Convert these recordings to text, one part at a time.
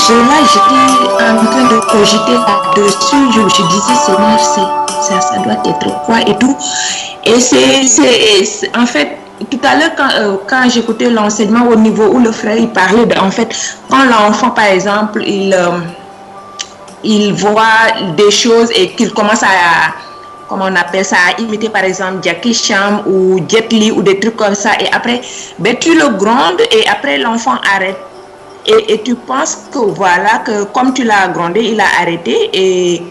j'étais en train de cogiter là-dessus. Je disais, Seigneur, ça doit être quoi et tout. Et c'est en fait, tout à l'heure, quand j'écoutais l'enseignement au niveau où le frère il parlait de, en fait, quand l'enfant, par exemple, il voit des choses et qu'il commence à, comment on appelle ça, à imiter par exemple Jackie Chan ou Jet Li ou des trucs comme ça, et après, ben, tu le grondes et après l'enfant arrête. Et tu penses que voilà, que comme tu l'as grondé, il a arrêté et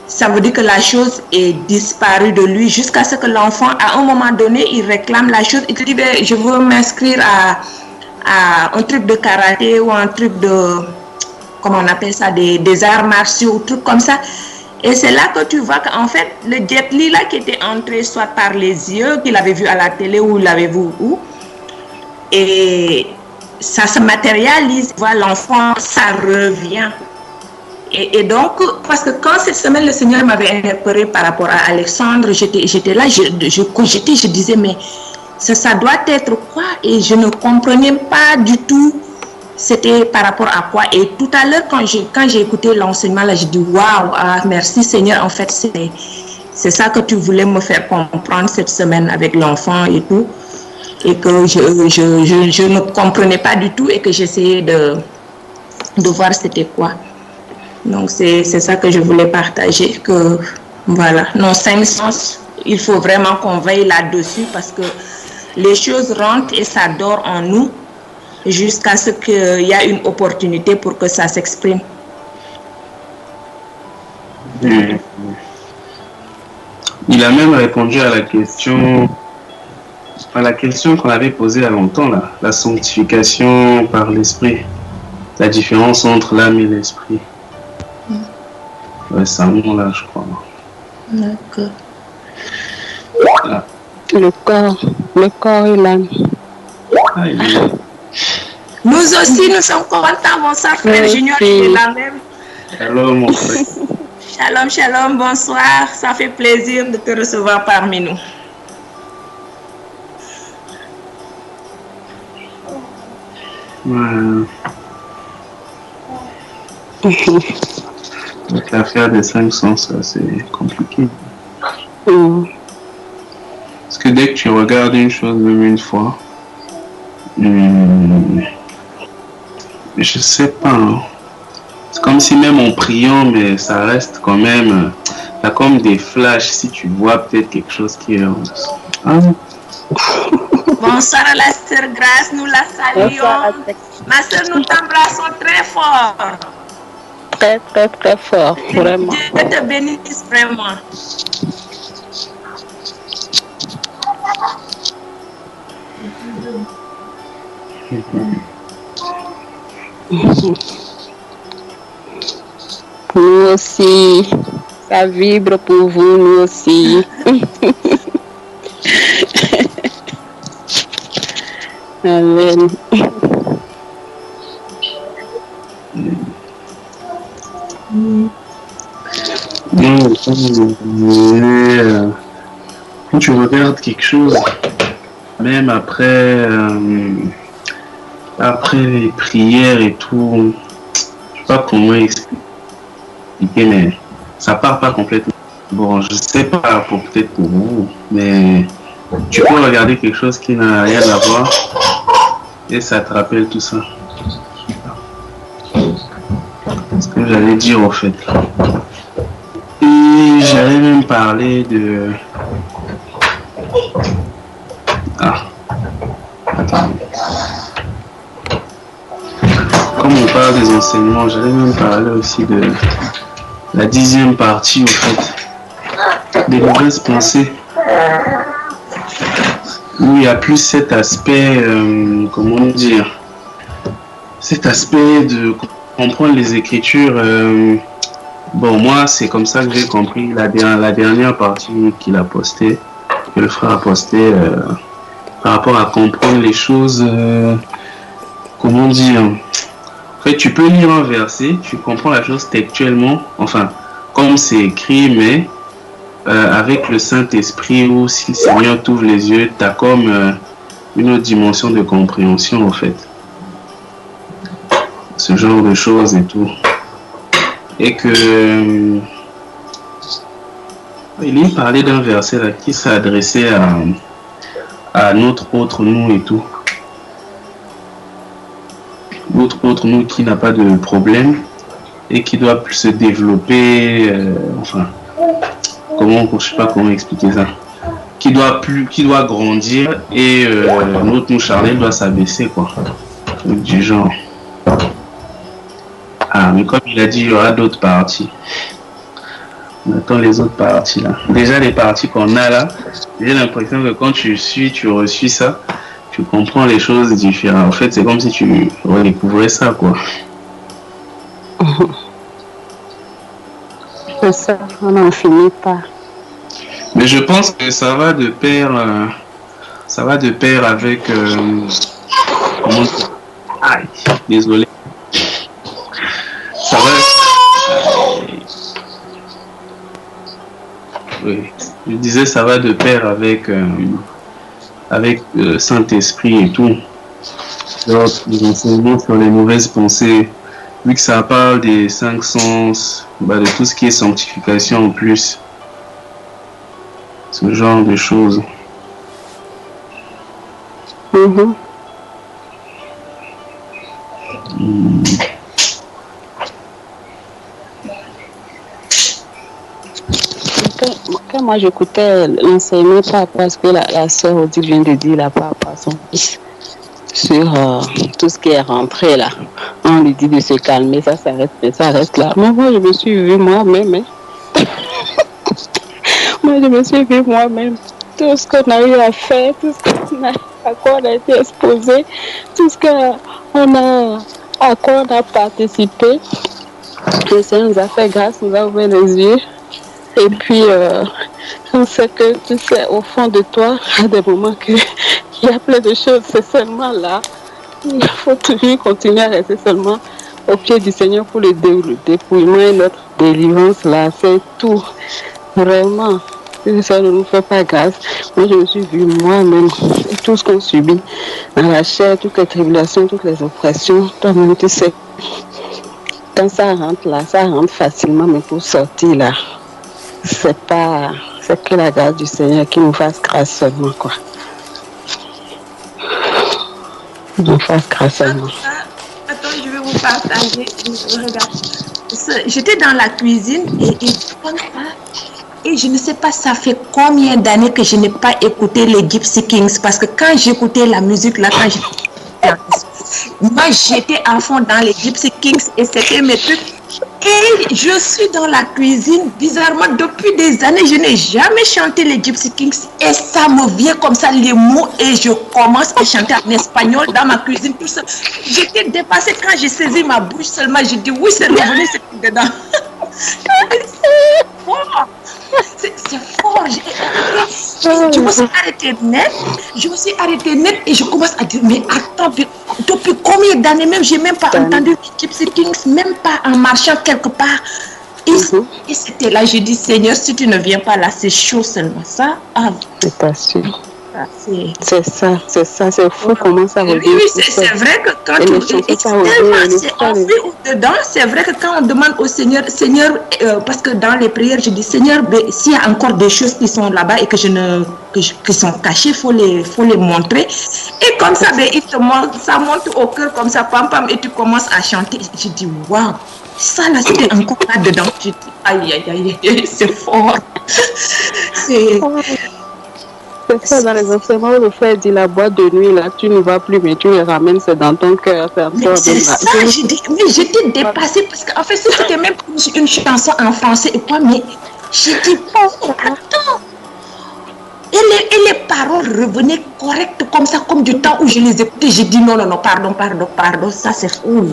ça veut dire que la chose est disparue de lui jusqu'à ce que l'enfant, à un moment donné, il réclame la chose. Il te dit, ben, je veux m'inscrire à un truc de karaté ou un truc de, comment on appelle ça, des arts martiaux, trucs comme ça. Et c'est là que tu vois qu'en fait, le Jet Li là qui était entré soit par les yeux, qu'il avait vu à la télé ou il l'avait vu où, et ça se matérialise, voilà, l'enfant, ça revient. Et donc, parce que quand cette semaine, le Seigneur m'avait interpellé par rapport à Alexandre, j'étais là, je cogitais, je disais, mais ça doit être quoi? Et je ne comprenais pas du tout c'était par rapport à quoi. Et tout à l'heure, quand j'ai écouté l'enseignement, là, j'ai dit, waouh, merci Seigneur, en fait, c'est ça que tu voulais me faire comprendre cette semaine avec l'enfant et tout. Et que je ne comprenais pas du tout et que j'essayais de voir c'était quoi. Donc c'est ça que je voulais partager, que voilà, nos 5 sens, il faut vraiment qu'on veille là-dessus parce que les choses rentrent et ça dort en nous jusqu'à ce qu'il y ait une opportunité pour que ça s'exprime. Il a même répondu à la question qu'on avait posée il y a longtemps, là, la sanctification par l'esprit, la différence entre l'âme et l'esprit. Récemment, là, je crois. D'accord. Voilà. Le corps et l'âme. Ah, il est là. Nous aussi, nous sommes contents, bonsoir frère Junior, il est là même. Alors, mon frère. Shalom, shalom, bonsoir, ça fait plaisir de te recevoir parmi nous. Donc, l'affaire des 5 sens, c'est compliqué. Parce que dès que tu regardes une chose, même une fois, je sais pas. Hein. C'est comme si même en priant, mais ça reste quand même. T'as comme des flashs si tu vois peut-être quelque chose qui est. Bonsoir à la sœur Grâce, nous la saluons. Ma sœur, nous t'embrassons très fort. Très, très, très fort, vraiment. Dieu te bénisse vraiment. Nous aussi, ça vibre pour vous, nous aussi. Amen. Quand tu regardes quelque chose, même après les prières et tout, je sais pas comment expliquer, mais ça part pas complètement. Bon, je sais pas peut-être pour vous, mais tu peux regarder quelque chose qui n'a rien à voir et ça te rappelle tout ça. C'est ce que j'allais dire au fait. Et j'allais même parler de... Attendez. Comme on parle des enseignements, j'allais même parler aussi de la 10e partie, au fait, des mauvaises pensées. Où il y a plus cet aspect, comment dire, cet aspect de comprendre les Écritures. Bon, moi, c'est comme ça que j'ai compris la dernière partie qu'il a postée, que le frère a postée, par rapport à comprendre les choses, comment dire. En fait, tu peux lire un verset, tu comprends la chose textuellement, enfin, comme c'est écrit, mais avec le Saint-Esprit, ou si le Seigneur t'ouvre les yeux, tu as comme une autre dimension de compréhension, en fait. ce genre de choses et tout. Et que il parlait d'un verset là qui s'adressait à notre autre nous et tout. Notre autre nous qui n'a pas de problème et qui doit plus se développer, enfin, je sais pas comment expliquer ça, qui doit grandir et notre nous charnel doit s'abaisser, quoi, du genre. Ah, mais comme il a dit, il y aura d'autres parties. On attend les autres parties là. Déjà les parties qu'on a là, j'ai l'impression que quand tu reçus ça, tu comprends les choses différentes. En fait, c'est comme si tu redécouvrais ça, quoi. C'est ça, on n'en finit pas. Mais je pense que ça va de pair avec aïe, désolé. Ça va. Oui, je disais ça va de pair avec Saint-Esprit et tout. Donc, les enseignements sur les mauvaises pensées, vu que ça parle des 5 sens, de tout ce qui est sanctification en plus. Ce genre de choses. Quand moi j'écoutais l'enseignement par rapport à ce que la sœur Odile vient de dire là par rapport à son fils sur tout ce qui est rentré là, on lui dit de se calmer, ça reste là. Mais moi je me suis vue moi-même. Moi je me suis vue moi-même. Tout ce qu'on a eu à faire, à quoi on a été exposé, tout ce à quoi on a participé. Le Seigneur nous a fait grâce, nous a ouvert les yeux. Et puis, on sait que tu sais, au fond de toi, à des moments qu'il y a plein de choses, c'est seulement là. Il faut toujours continuer à rester seulement au pied du Seigneur pour le dépouillement et notre délivrance là, c'est tout. Vraiment, si ça ne nous fait pas grâce, moi je me suis vue moi-même, tout ce qu'on subit dans la chair, toutes les tribulations, toutes les oppressions, toi-même tu sais, quand ça rentre là, ça rentre facilement, mais pour sortir là, c'est que la grâce du Seigneur qui nous fasse grâce seulement, quoi. Nous fasse grâce seulement. Attends, je vais vous partager. Regarde. J'étais dans la cuisine et je ne sais pas ça fait combien d'années que je n'ai pas écouté les Gypsy Kings, parce que quand j'écoutais la musique là, moi j'étais à fond dans les Gypsy Kings et c'était mes trucs. Et je suis dans la cuisine, bizarrement, depuis des années, je n'ai jamais chanté les Gypsy Kings et ça me vient comme ça les mots et je commence à chanter en espagnol dans ma cuisine, tout ça. J'étais dépassée quand j'ai saisi ma bouche seulement, j'ai dit oui, c'est revenu, c'est dedans. C'est fort. Je me suis arrêtée net. Et je commence à dire, mais attends, depuis combien d'années même, j'ai même pas entendu Gypsy Kings, même pas en marchant quelque part. Et c'était là, j'ai dit, Seigneur, si tu ne viens pas là, c'est chaud seulement. Ça, c'est pas sûr. C'est ça, c'est fou comment ça revient. Oui, c'est vrai que quand on fait au-dedans, c'est vrai que quand on demande au Seigneur, parce que dans les prières, je dis, Seigneur, s'il y a encore des choses qui sont là-bas et qui sont cachées, il faut les montrer. Et comme ça, ça monte au cœur comme ça, pam pam, et tu commences à chanter. Je dis, waouh, ça là, c'était encore là-dedans. Je dis, aïe, c'est fort. C'est ça, dans les enseignements, le frère dit la boîte de nuit, là, tu ne vas plus, mais tu les ramènes, c'est dans ton cœur. C'est ça, j'ai dit, mais j'étais dépassée, parce qu'en fait, c'était même une chanson en français, et quoi, mais j'ai dit, attends. Et les paroles revenaient correctes, comme ça, comme du temps où je les écoutais, j'ai dit, non, pardon, ça c'est fou,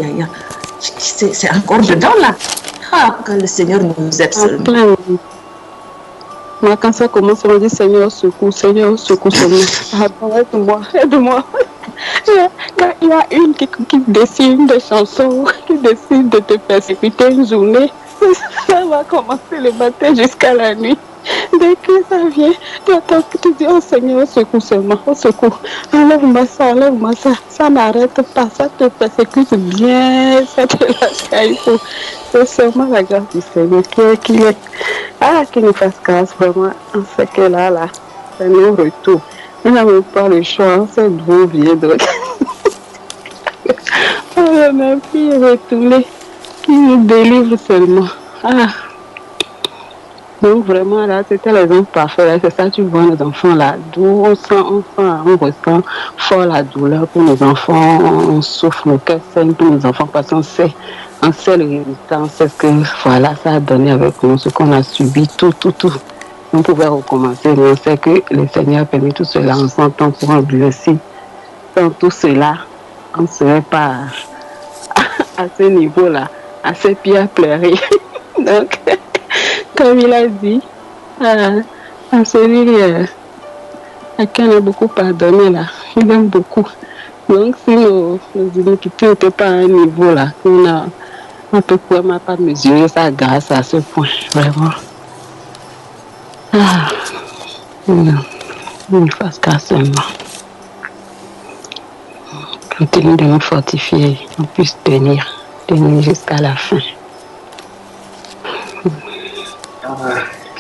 c'est encore dedans, là. Ah, que le Seigneur nous aide seulement. Moi, quand ça commence, on dit Seigneur, secours, Seigneur. Aide-moi. Il y a une qui décide des chansons, qui décide de te persécuter une journée. Ça va commencer le matin jusqu'à la nuit. Dès que ça vient, tu attends que tu dis, oh Seigneur, au secours seulement, au secours. Enlève-moi ça. Ça n'arrête pas, ça te persécute bien, ça te lâche il faut. C'est seulement la grâce du Seigneur qui nous fasse grâce vraiment. On sait que là, c'est nos retours. On n'a même pas le choix, on sait d'où on vient. Donc, on n'a plus retourner, qui nous délivre seulement. Donc vraiment là, c'était l'exemple parfait. Là, c'est ça, tu vois nos enfants là, d'où on ressent fort la douleur pour nos enfants, on souffre, nos cœurs saignent pour nos enfants parce qu'on sait le résultat, on sait ce que voilà, ça a donné avec nous, ce qu'on a subi, tout. On pouvait recommencer, mais on sait que le Seigneur a permis tout cela en son temps pour un but aussi. Sans tout cela, on ne serait pas à ce niveau-là, à ses pieds à pleurer. Donc, comme il a dit, à celui à qui on a beaucoup pardonné, là, il aime beaucoup. Donc, si nos iniquités n'étaient pas à un niveau là, on ne peut vraiment pas mesurer sa grâce à ce point, vraiment. Une fasse grâce seulement. Continue de nous fortifier, qu'on puisse tenir jusqu'à la fin.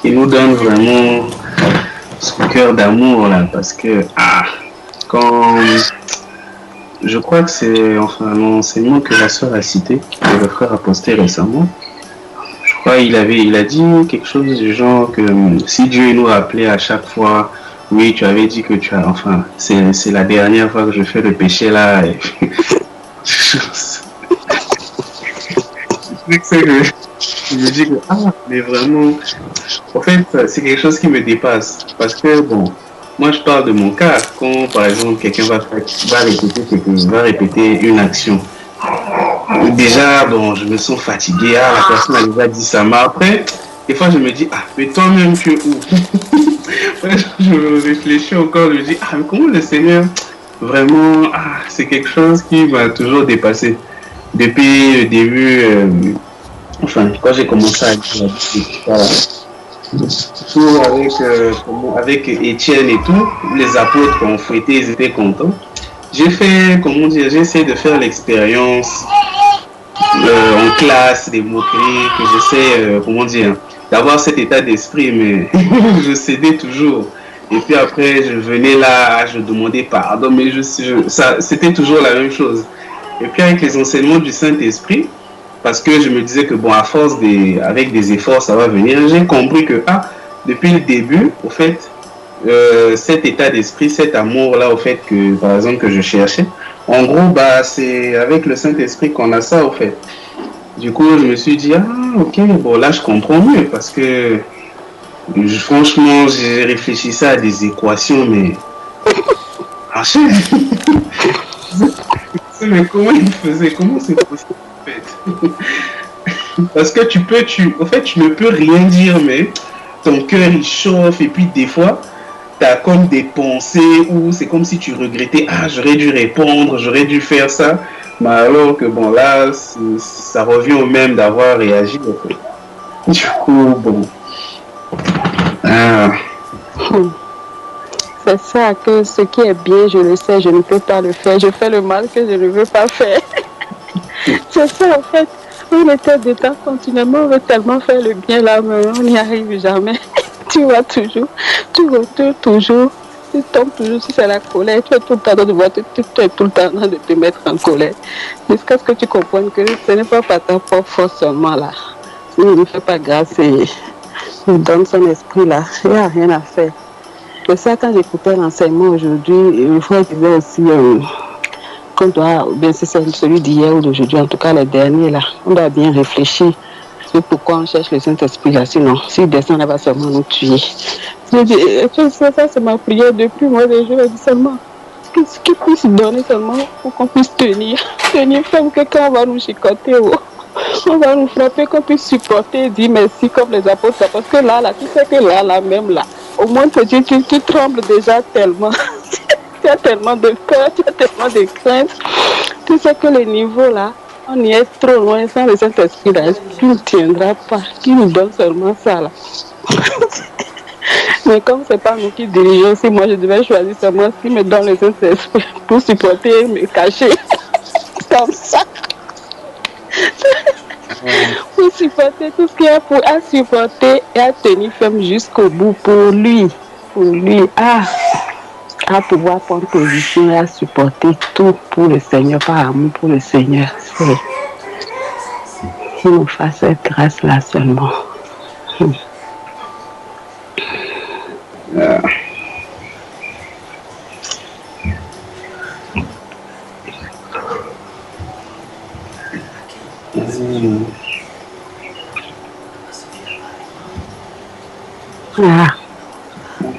Qui nous donne vraiment son cœur d'amour là, parce que quand je crois que c'est l'enseignement que la sœur a cité, que le frère a posté récemment. Je crois il a dit quelque chose du genre que si Dieu nous rappelait à chaque fois, oui, tu avais dit que c'est la dernière fois que je fais le péché là. Et je me dis que mais vraiment, en fait, c'est quelque chose qui me dépasse. Parce que, bon, moi je parle de mon cas. Quand, par exemple, quelqu'un va répéter une action. Déjà, bon, je me sens fatigué. La personne a déjà dit ça. Mais après, des fois, je me dis, mais toi-même, tu es où? Je réfléchis encore, je me dis, mais comment le Seigneur, vraiment, c'est quelque chose qui m'a toujours dépassé. Depuis le début, quand j'ai commencé à dire, toujours avec Étienne et tout, les apôtres qu'on fouettait, ils étaient contents. J'ai essayé de faire l'expérience en classe, des moqueries, que j'essaie, d'avoir cet état d'esprit, mais je cédais toujours. Et puis après, je venais là, je demandais pardon, mais c'était toujours la même chose. Et puis avec les enseignements du Saint-Esprit, parce que je me disais que bon, à force avec des efforts, ça va venir, j'ai compris que depuis le début, au fait, cet état d'esprit, cet amour-là, au fait, que par exemple, que je cherchais, en gros, c'est avec le Saint-Esprit qu'on a ça, au fait. Du coup, je me suis dit, ok, bon, là, je comprends mieux, parce que franchement, j'ai réfléchi ça à des équations, mais mais comment il faisait? Comment c'est possible, en fait? Parce que tu ne peux rien dire, mais ton cœur, il chauffe, et puis des fois, tu as comme des pensées où c'est comme si tu regrettais, j'aurais dû répondre, j'aurais dû faire ça, mais alors que bon, là, ça revient au même d'avoir réagi, en fait. Du coup, bon. C'est ça, que ce qui est bien, je le sais, je ne peux pas le faire. Je fais le mal que je ne veux pas faire. C'est ça, en fait. On était de temps continuellement, on veut tellement faire le bien là, mais on n'y arrive jamais. Tu vois toujours, tu retournes toujours, tu tombes toujours si c'est la colère. Tu es tout le temps tu es tout le temps en train de te mettre en colère. Jusqu'à ce que tu comprennes que ce n'est pas par ta propre force seulement là. Si il ne fait pas grâce et il donne son esprit là, il n'y a rien à faire. C'est ça, quand j'écoutais l'enseignement aujourd'hui, le frère disait aussi qu'on doit, bien c'est celui d'hier ou d'aujourd'hui, en tout cas les derniers là, on doit bien réfléchir sur pourquoi on cherche le Saint-Esprit là, sinon, s'il descend, elle va seulement nous tuer. Je dis, ça c'est ma prière depuis moi, je lui ai dit seulement, qu'il puisse donner seulement pour qu'on puisse tenir ferme, que quand on va nous chicoter, on va nous frapper, qu'on puisse supporter et dire merci comme les apôtres, parce que là, tu sais que là, même là, au moins tu trembles déjà tellement. Tu as tellement de peur, tu as tellement de crainte. Tu sais que le niveau là, on y est trop loin sans le Saint-Esprit là, qui ne tiendra pas, qui nous donne seulement ça là. Mais comme c'est pas nous qui dirigeons, si moi je devais choisir seulement ce qui me donne les Saint-Esprit pour supporter, me cacher comme ça. Pour supporter tout ce qu'il y a pour à supporter et à tenir ferme jusqu'au bout pour lui. À pouvoir prendre position et à supporter tout pour le Seigneur, par amour pour le Seigneur. C'est qu'il nous fasse cette grâce-là seulement.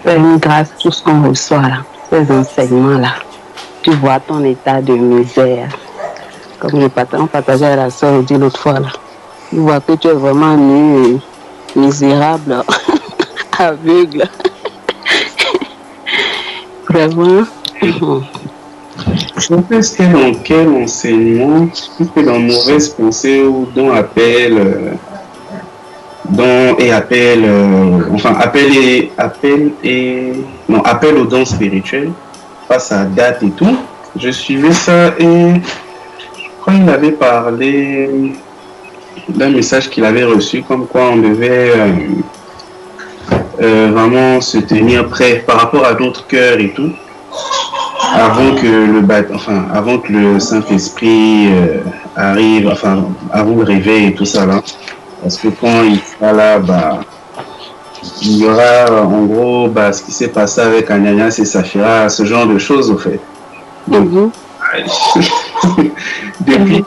C'est une grâce tout ce qu'on reçoit là, ces enseignements-là. Tu vois ton état de misère. Comme on partageait avec la soeur dit l'autre fois là. Tu vois que tu es vraiment nu, misérable, aveugle. Vraiment. Je pense que dans quel enseignement, que dans mauvaise pensée ou dans appel, appel aux dons spirituels, face à date et tout. Je suivais ça et quand il avait parlé d'un message qu'il avait reçu, comme quoi on devait vraiment se tenir prêt par rapport à notre cœur et tout, avant que le Saint-Esprit arrive, avant le réveil et tout ça là. Parce que quand il sera là, il y aura en gros ce qui s'est passé avec Ananias et Saphira, ce genre de choses au fait. Donc, depuis,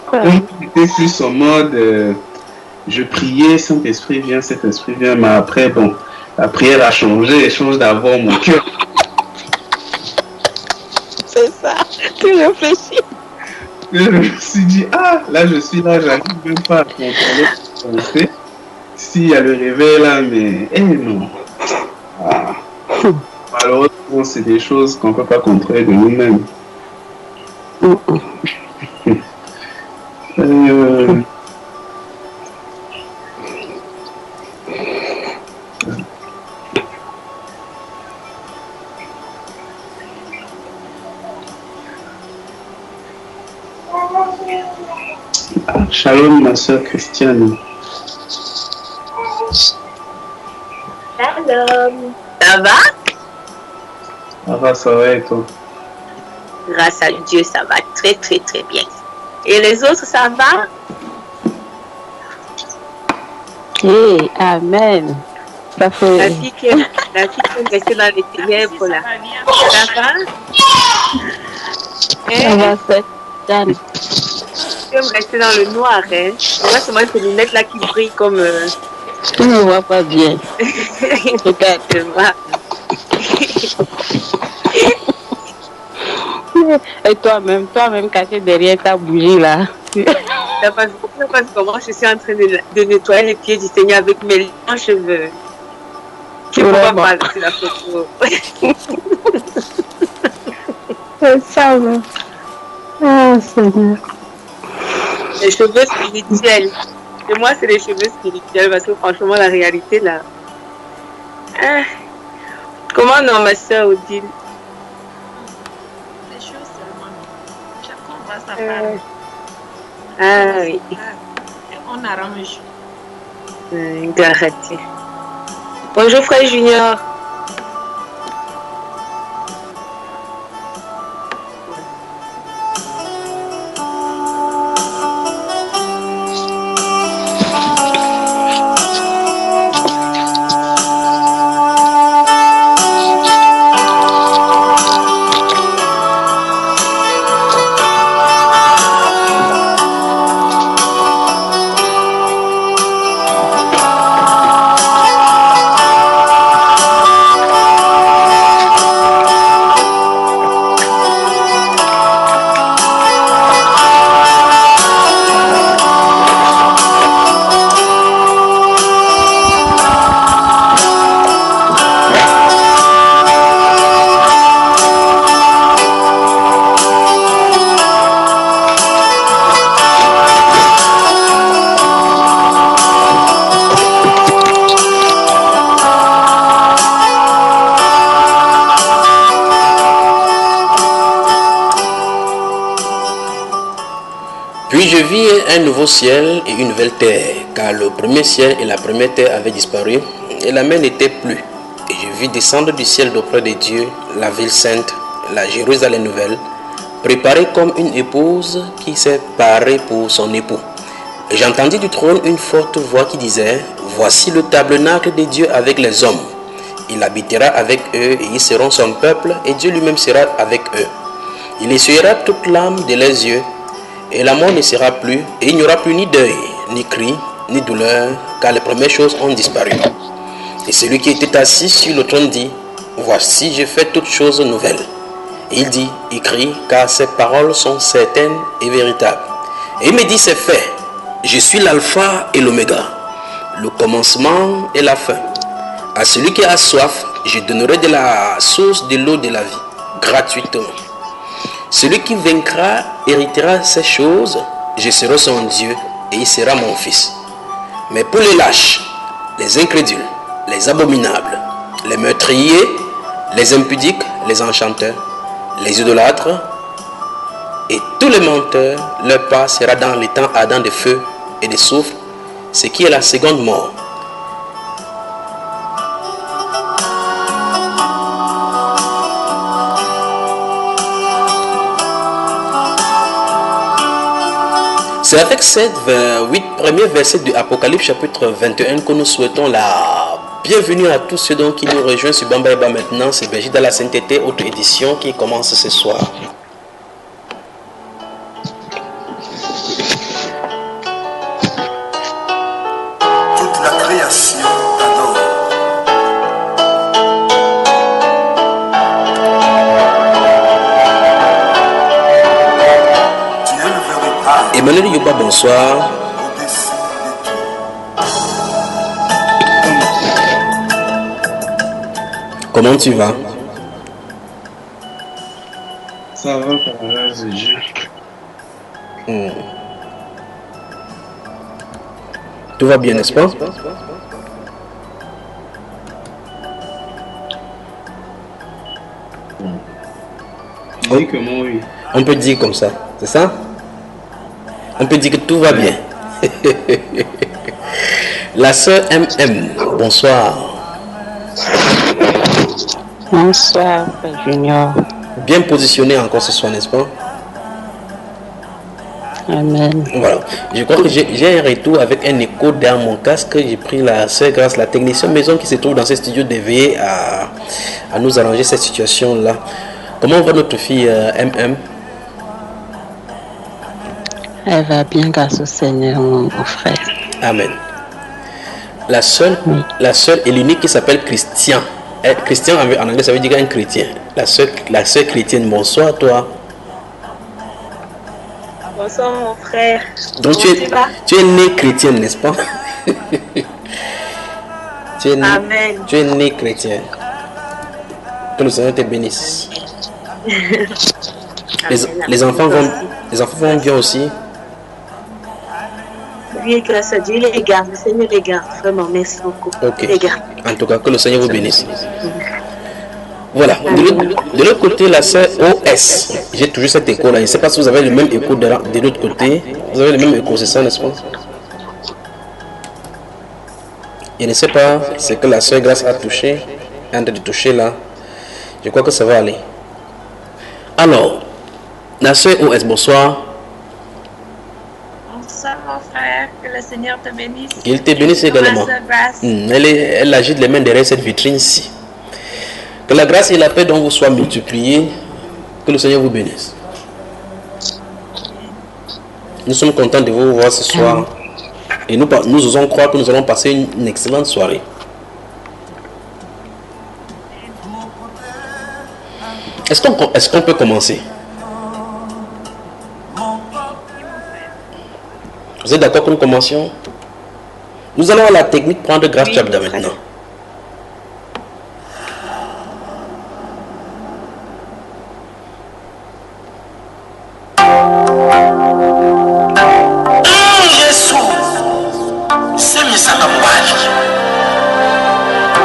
j'étais plus en mode, je priais, Saint-Esprit vient, Saint-Esprit vient, mais après, la prière a changé, elle change d'abord mon cœur. C'est ça, tu réfléchis. Je me suis dit, là je suis là, j'arrive même pas à contrôler ce pensée. S'il y a le réveil là, mais non. Malheureusement, c'est des choses qu'on ne peut pas contrôler de nous-mêmes. Shalom, ma soeur Christiane. Shalom. Ça va? Ça va et toi? Grâce à Dieu, ça va très très très bien. Et les autres, ça va? Amen. Ça fait... La fille qui est restée dans les ténèbres là. Ça va? Ça va, c'est Jeanne. Tu aimes rester dans le noir, hein? Moi, c'est moi ces lunettes là qui brillent comme... Tu ne vois pas bien. Regarde-moi. Et toi-même caché derrière ta bougie là. Ça passe comment je suis en train de nettoyer les pieds du Seigneur avec mes longs cheveux. Tu ne peux pas parler sur la photo. C'est ça, mais... Seigneur. Les cheveux spirituels. Et moi, c'est les cheveux spirituels parce que franchement, la réalité là. Comment non, ma soeur Odile? Les choses seulement. Chacun va sa part. Oui. On arrange. Garantie. Bonjour, frère Junior. un nouveau ciel et une nouvelle terre, car le premier ciel et la première terre avaient disparu, et la mer n'était plus. Et je vis descendre du ciel d'auprès de Dieu la ville sainte, la Jérusalem nouvelle, préparée comme une épouse qui s'est parée pour son époux. Et j'entendis du trône une forte voix qui disait, « Voici le tabernacle de Dieu avec les hommes. Il habitera avec eux et ils seront son peuple, et Dieu lui-même sera avec eux. Il essuiera toute larme de leurs yeux, et la mort ne sera plus, et il n'y aura plus ni deuil, ni cri, ni douleur, car les premières choses ont disparu. Et celui qui était assis sur le trône dit, « Voici, je fais toutes choses nouvelles. » Et il dit, « Écris, car ces paroles sont certaines et véritables. » Et il me dit, « C'est fait. Je suis l'alpha et l'oméga, le commencement et la fin. À celui qui a soif, je donnerai de la source de l'eau de la vie, gratuitement. Celui qui vaincra héritera ces choses, je serai son Dieu et il sera mon fils. Mais pour les lâches, les incrédules, les abominables, les meurtriers, les impudiques, les enchanteurs, les idolâtres et tous les menteurs, leur part sera dans les temps ardents de feu et de soufre, ce qui est la seconde mort. C'est avec ces 8 premiers versets de Apocalypse chapitre 21 que nous souhaitons la bienvenue à tous ceux qui nous rejoignent sur Bamba Eba maintenant. C'est Berger dans la Sainteté, autre édition qui commence ce soir. Toute la création t'adore. Tu es le véritable. Emmanuel Yoba, bonsoir. Comment tu vas? Ça va, par là, c'est Dieu. Tout va bien, n'est-ce pas? Oui, que moi, oui. On peut dire comme ça, c'est ça? On peut dire que tout va bien. La sœur MM, bonsoir. Bonsoir, Père Junior. Bien positionné encore ce soir, n'est-ce pas? Amen. Voilà. Je crois que j'ai un retour avec un écho dans mon casque. J'ai pris la sœur Grâce, la technicienne maison qui se trouve dans ce studio, de veiller à nous arranger cette situation-là. Comment va notre fille MM? Elle va bien grâce au Seigneur, mon frère. Amen. La seule et l'unique qui s'appelle Christian. Christian en anglais, ça veut dire un chrétien. La sœur chrétienne, bonsoir toi. Bonsoir mon frère. Donc tu es né chrétienne, n'est-ce pas? Amen. Tu es né chrétien. Que le Seigneur te bénisse. Les enfants vont bien aussi. Oui, grâce à Dieu, les garde. Le Seigneur les garde. Vraiment, merci beaucoup. Ok. Les garde. En tout cas, que le Seigneur vous bénisse. Voilà. De l'autre côté, la sœur OS. J'ai toujours cet écho-là. Je ne sais pas si vous avez le même écho de l'autre côté. Vous avez le même écho, c'est ça, n'est-ce pas? Je ne sais pas ce que la sœur Grâce a touché. Est en train de toucher là. Je crois que ça va aller. Alors, la sœur OS, bonsoir. Bonsoir mon frère, que le Seigneur te bénisse. Qu'il te bénisse également. Grâce. Elle agite les mains derrière cette vitrine-ci. Que la grâce et la paix dont vous soient multipliées. Que le Seigneur vous bénisse. Nous sommes contents de vous voir ce soir. Et nous osons croire que nous allons passer une excellente soirée. Est-ce qu'on peut commencer? Vous êtes d'accord que nous commencions? Nous allons à la technique prendre grâce Chabda maintenant.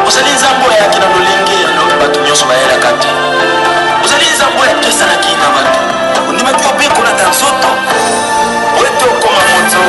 Uzali nzambo ya kesa na kina bato. Unimekuwa beko na tanzoto. Weto koma moto.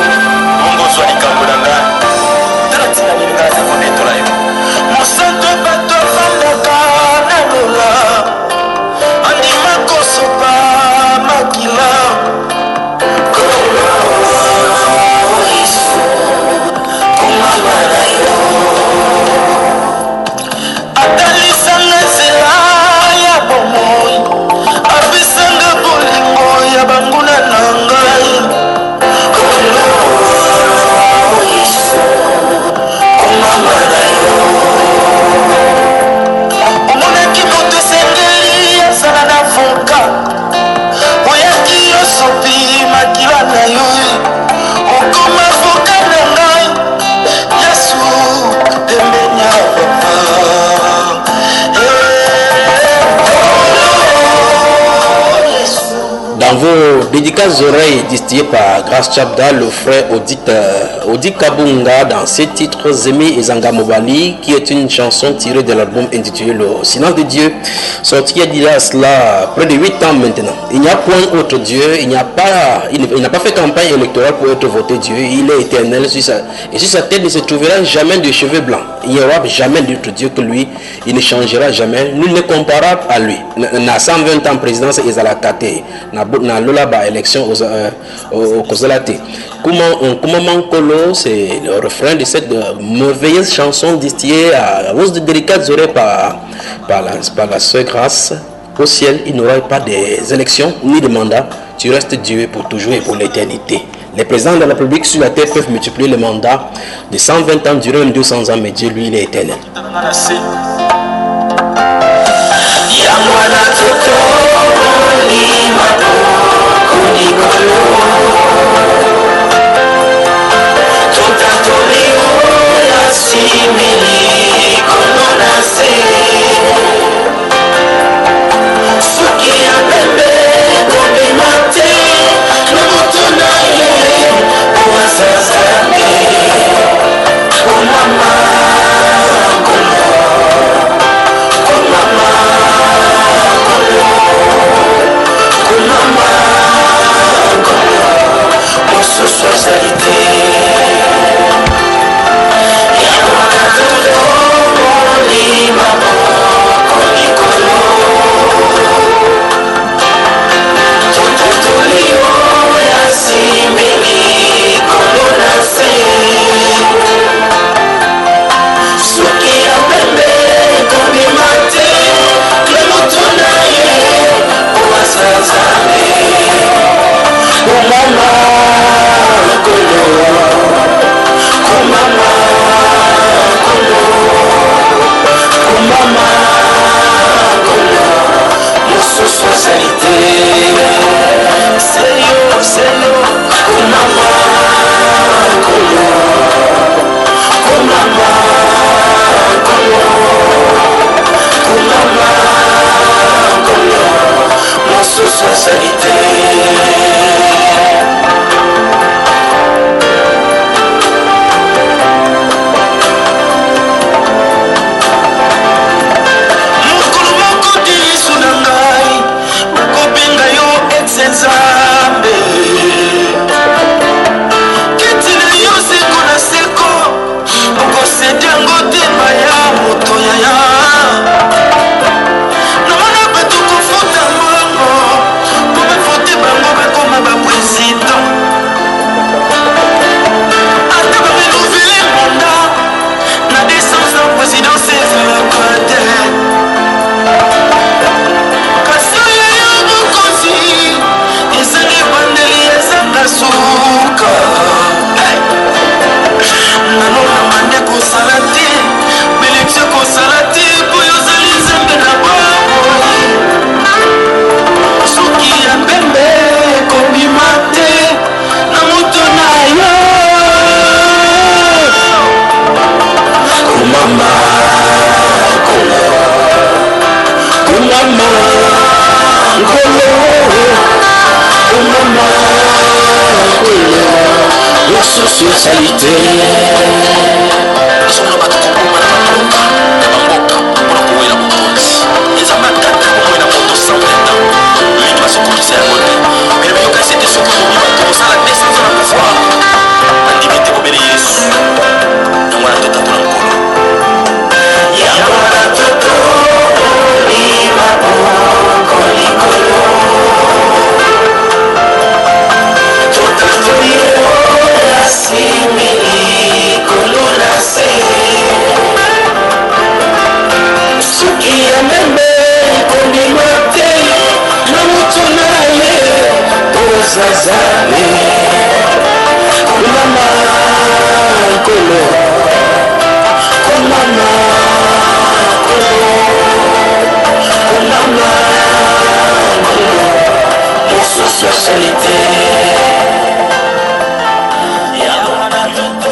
Dédicace oreilles distillées par Grace Chabda, le frère Odi Kabunga dans ses titres Zemi et Zanga Mobali, qui est une chanson tirée de l'album intitulé Le Silence de Dieu, sorti il y a cela près de 8 ans maintenant. Il n'y a point autre Dieu, il n'a pas fait campagne électorale pour être voté Dieu, il est éternel et sur sa tête ne se trouvera jamais de cheveux blancs. Il n'y aura jamais d'autre Dieu que lui, il ne changera jamais, nul n'est comparable à lui. Na 120 ans présidence et à la Kate, na lola ba élection au Kozalate. Comment Mankolo, c'est le refrain de cette merveilleuse chanson distillée à rose de délicates oreilles par la sœur Grâce. Au ciel, il n'y aura pas des élections ni de mandats. Tu restes Dieu pour toujours et pour l'éternité. Les présidents de la République sur la terre peuvent multiplier les mandats de 120 ans durant 200 ans, mais Dieu, lui, il est éternel.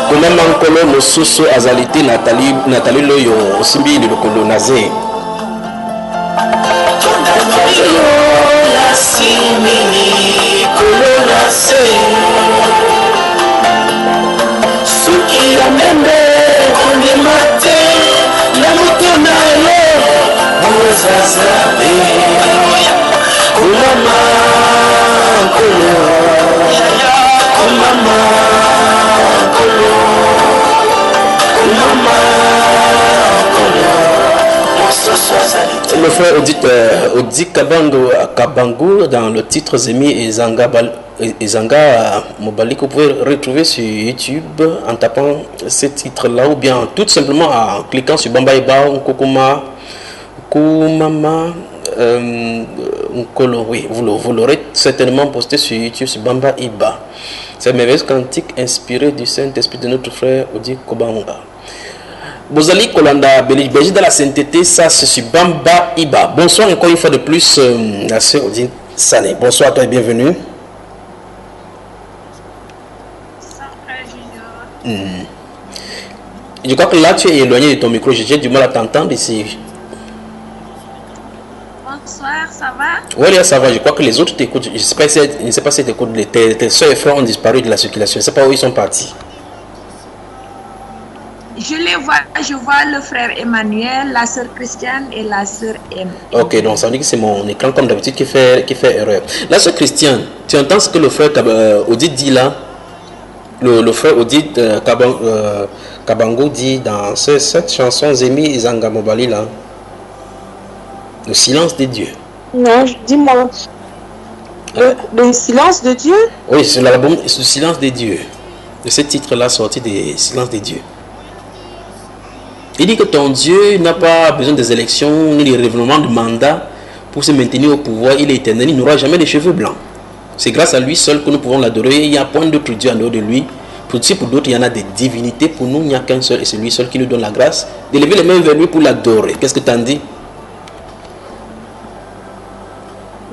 Comment Mankolo Mosusu Azalité Nathalie Loyo Osimbi de Lokolo Nazé. Simili se soki ya mende kondima te na moto na yo ozazabe komama kolo komama kolo komama kolo mososo azali te. Le frère Odi Kabango dans le titre Zemi et Zanga Mobali que vous pouvez retrouver sur YouTube en tapant ce titre-là ou bien tout simplement en cliquant sur Bamba Iba, Kokoma, Koumama, Nkolo. Oui, vous l'aurez certainement posté sur YouTube sur Bamba Iba. C'est un merveilleux cantique inspiré du Saint-Esprit de notre frère Odi Kobanga. Bozali Kolanda Belgique dans la sainteté, ça c'est sur Bamba Iba. Bonsoir encore une fois de plus, la sœur Odine Sané. Bonsoir à toi et bienvenue. Je crois que là tu es éloigné de ton micro, j'ai du mal à t'entendre ici. Bonsoir, ça va? Oui, ça va, je crois que les autres t'écoutent. Je ne sais pas si t'écoutes, tes soeurs et frères ont disparu de la circulation, je ne sais pas où ils sont partis. Je les vois, je vois le frère Emmanuel, la sœur Christiane et la sœur M. Ok, donc ça veut dire que c'est mon écran comme d'habitude qui fait erreur. La sœur Christiane, tu entends ce que le frère Odit dit là? Le frère Odit Kabango dit dans cette chanson Zemi Zanga Mobali là. Le silence des dieux. Non, dis-moi. Le silence de Dieu? Oui, c'est l'album Le silence des dieux. De ce titre-là sorti des silences des dieux. Il dit que ton Dieu n'a pas besoin des élections ni des renouvellements de mandat pour se maintenir au pouvoir. Il est éternel, il n'aura jamais de cheveux blancs. C'est grâce à lui seul que nous pouvons l'adorer. Il n'y a point d'autre Dieu en dehors de lui. Pour d'autres, il y en a des divinités. Pour nous, il n'y a qu'un seul et c'est lui seul qui nous donne la grâce de lever les mains vers lui pour l'adorer. Qu'est-ce que tu en dis?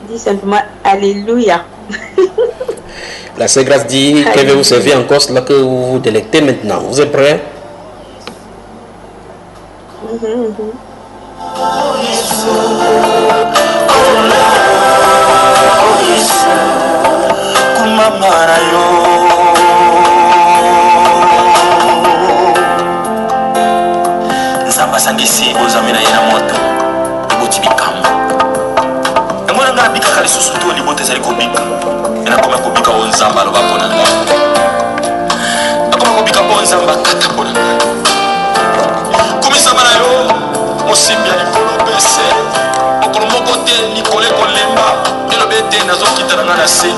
Dis simplement Alléluia. La Sainte Grâce dit qu'elle veut vous servir encore cela que vous vous délectez maintenant. Vous êtes prêts? Nzamba sangisi ozamina yena moto eboti bikamba ngona ngana bika lisusu to libote zali kobika ena koma kobika o nzamba aloba pona akoma kobika o nzamba kata pona komisa bana yo mosimbi ya likolo pese mokolo moko te likole kolemba elobe te nazokita na ngana se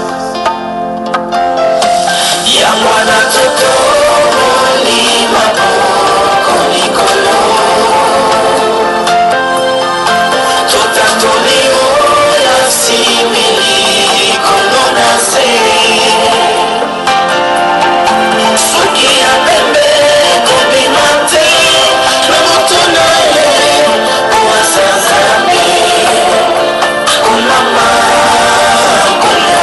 ya mwana toto limabo konikolo totatoli oya simili kolona se soki ya pembe kobima te na moto na ye oasazabe komama kolo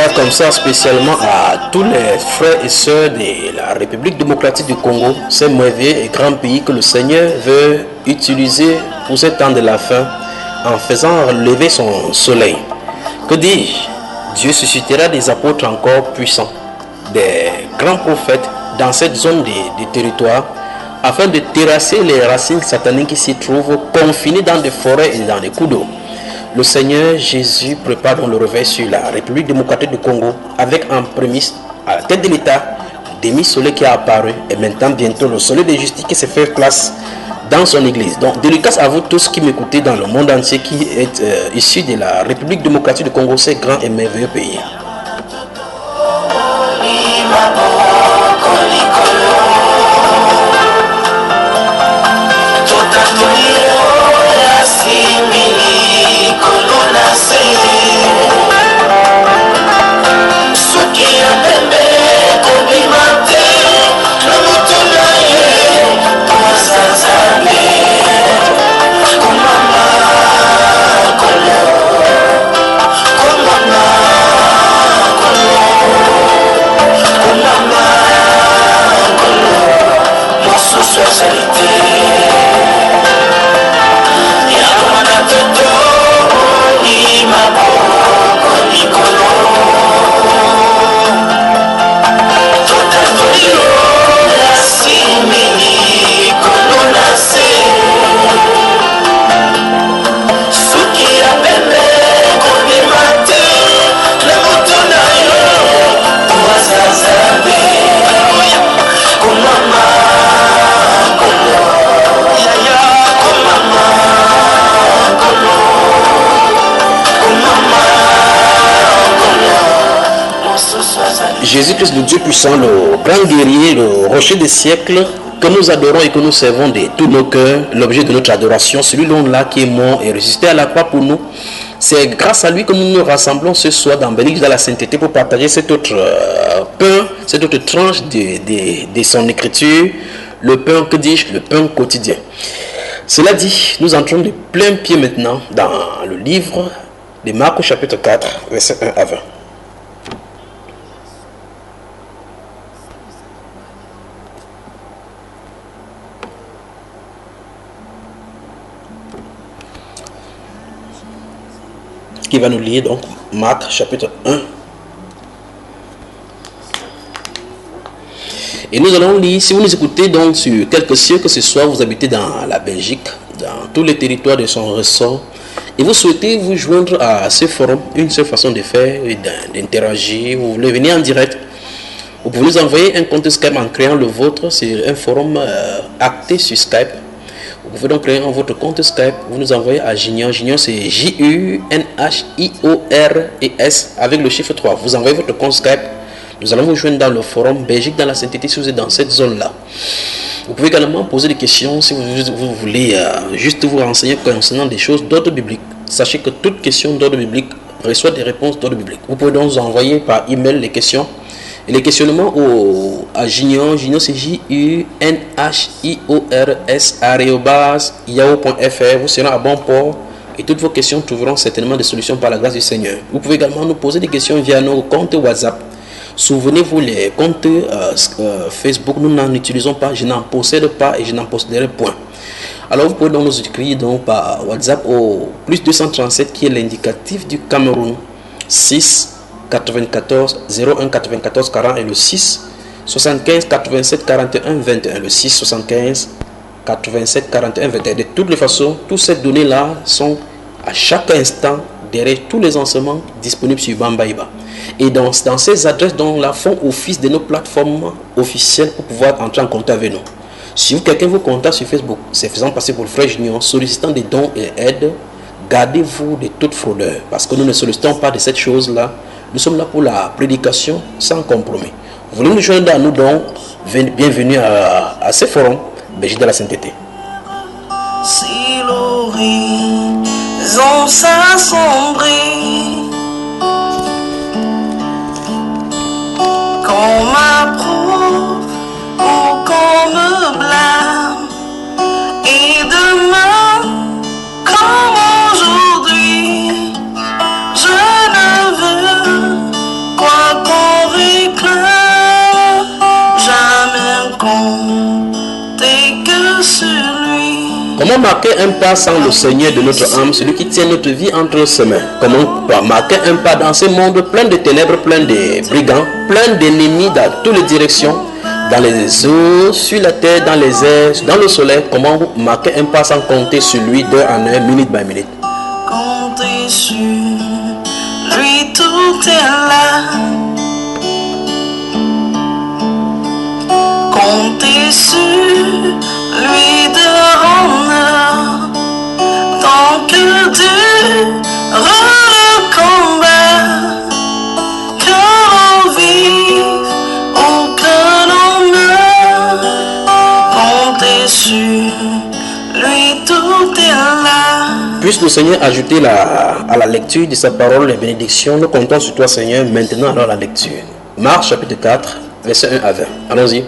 dédicace comme ça spécialement à tous les frères et sœurs de la République démocratique du Congo, ce merveilleux et grand pays que le Seigneur veut utiliser pour ce temps de la fin en faisant lever son soleil. Que dis-je? Dieu suscitera des apôtres encore puissants, des grands prophètes dans cette zone de territoire afin de terrasser les racines sataniques qui s'y trouvent confinées dans des forêts et dans des coups d'eau. Le Seigneur Jésus prépare donc le réveil sur la République démocratique du Congo avec en prémisse à la tête de l'État le demi-soleil qui a apparu et maintenant bientôt le soleil de justice qui se fait place dans son église. Donc dédicace à vous tous qui m'écoutez dans le monde entier qui est issu de la République démocratique du Congo, ce grand et merveilleux pays. Jésus-Christ, le Dieu puissant, le grand guerrier, le rocher des siècles, que nous adorons et que nous servons de tous nos cœurs, l'objet de notre adoration, celui-là qui est mort et ressuscité à la croix pour nous. C'est grâce à lui que nous nous rassemblons ce soir dans Bénédiction dans la sainteté pour partager cet autre pain, cette autre tranche de son écriture, le pain, que dis-je, le pain quotidien. Cela dit, nous entrons de plein pied maintenant dans le livre de Marc au chapitre 4, versets 1 à 20. Qui va nous lire donc Marc chapitre 1. Et nous allons lire, si vous nous écoutez donc sur quelques cieux, que ce soit vous habitez dans la Belgique, dans tous les territoires de son ressort, et vous souhaitez vous joindre à ce forum, une seule façon de faire, d'interagir, vous voulez venir en direct, vous pouvez nous envoyer un compte Skype en créant le vôtre sur un forum acté sur Skype. Vous pouvez donc créer votre compte Skype, vous nous envoyez à Junior, Junior c'est J-U-N-H-I-O-R-E-S avec le chiffre 3. Vous envoyez votre compte Skype, nous allons vous joindre dans le forum Belgique dans la sainteté si vous êtes dans cette zone-là. Vous pouvez également poser des questions si vous voulez juste vous renseigner concernant des choses d'ordre biblique. Sachez que toute question d'ordre biblique reçoit des réponses d'ordre biblique. Vous pouvez donc nous envoyer par email les questions. Et les questionnements à Junior, Junior c'est JUNHIORS@yahoo.fr. Vous serez à bon port et toutes vos questions trouveront certainement des solutions par la grâce du Seigneur. Vous pouvez également nous poser des questions via nos comptes WhatsApp. Souvenez-vous, les comptes Facebook, nous n'en utilisons pas, je n'en possède pas et je n'en posséderai point. Alors vous pouvez donc nous écrire donc par WhatsApp au plus 237 qui est l'indicatif du Cameroun 6 94 01 94 40 et le 6 75 87 41 21, le 6 75 87 41 21. De toutes les façons, toutes ces données là sont à chaque instant derrière tous les enseignements disponibles sur Bambaïba. Et dans ces adresses dont la font office de nos plateformes officielles pour pouvoir entrer en contact avec nous. Si quelqu'un vous contacte sur Facebook, c'est faisant passer pour le frère Junior, sollicitant des dons et aides, gardez-vous de toute fraudeur, parce que nous ne sollicitons pas de cette chose-là. Nous sommes là pour la prédication sans compromis. Vous voulez nous joindre à nous donc, bienvenue à ce forum, Belgique de la sainteté. Si l'horizon s'assombrit, qu'on m'approuve ou qu'on me blâme, et demain, comme aujourd'hui, je ne veux sur lui. Comment marquer un pas sans le Seigneur de notre âme, celui qui tient notre vie entre ses mains? Comment marquer un pas dans ce monde plein de ténèbres, plein de brigands, plein d'ennemis dans toutes les directions, dans les eaux, sur la terre, dans les airs, dans le soleil? Comment marquer un pas sans compter sur lui d'heure en heure, minute par minute? Comptez sur lui, tout est là. Comptez sur lui de honneur, tant que Dieu le combat, que l'on vive ou que l'on meure. Comptez sur lui, tout est là. Puisse le Seigneur ajouter à la lecture de sa parole les bénédictions. Nous comptons sur toi, Seigneur. Maintenant, alors la lecture. Marc chapitre 4, verset 1 à 20. Allons-y.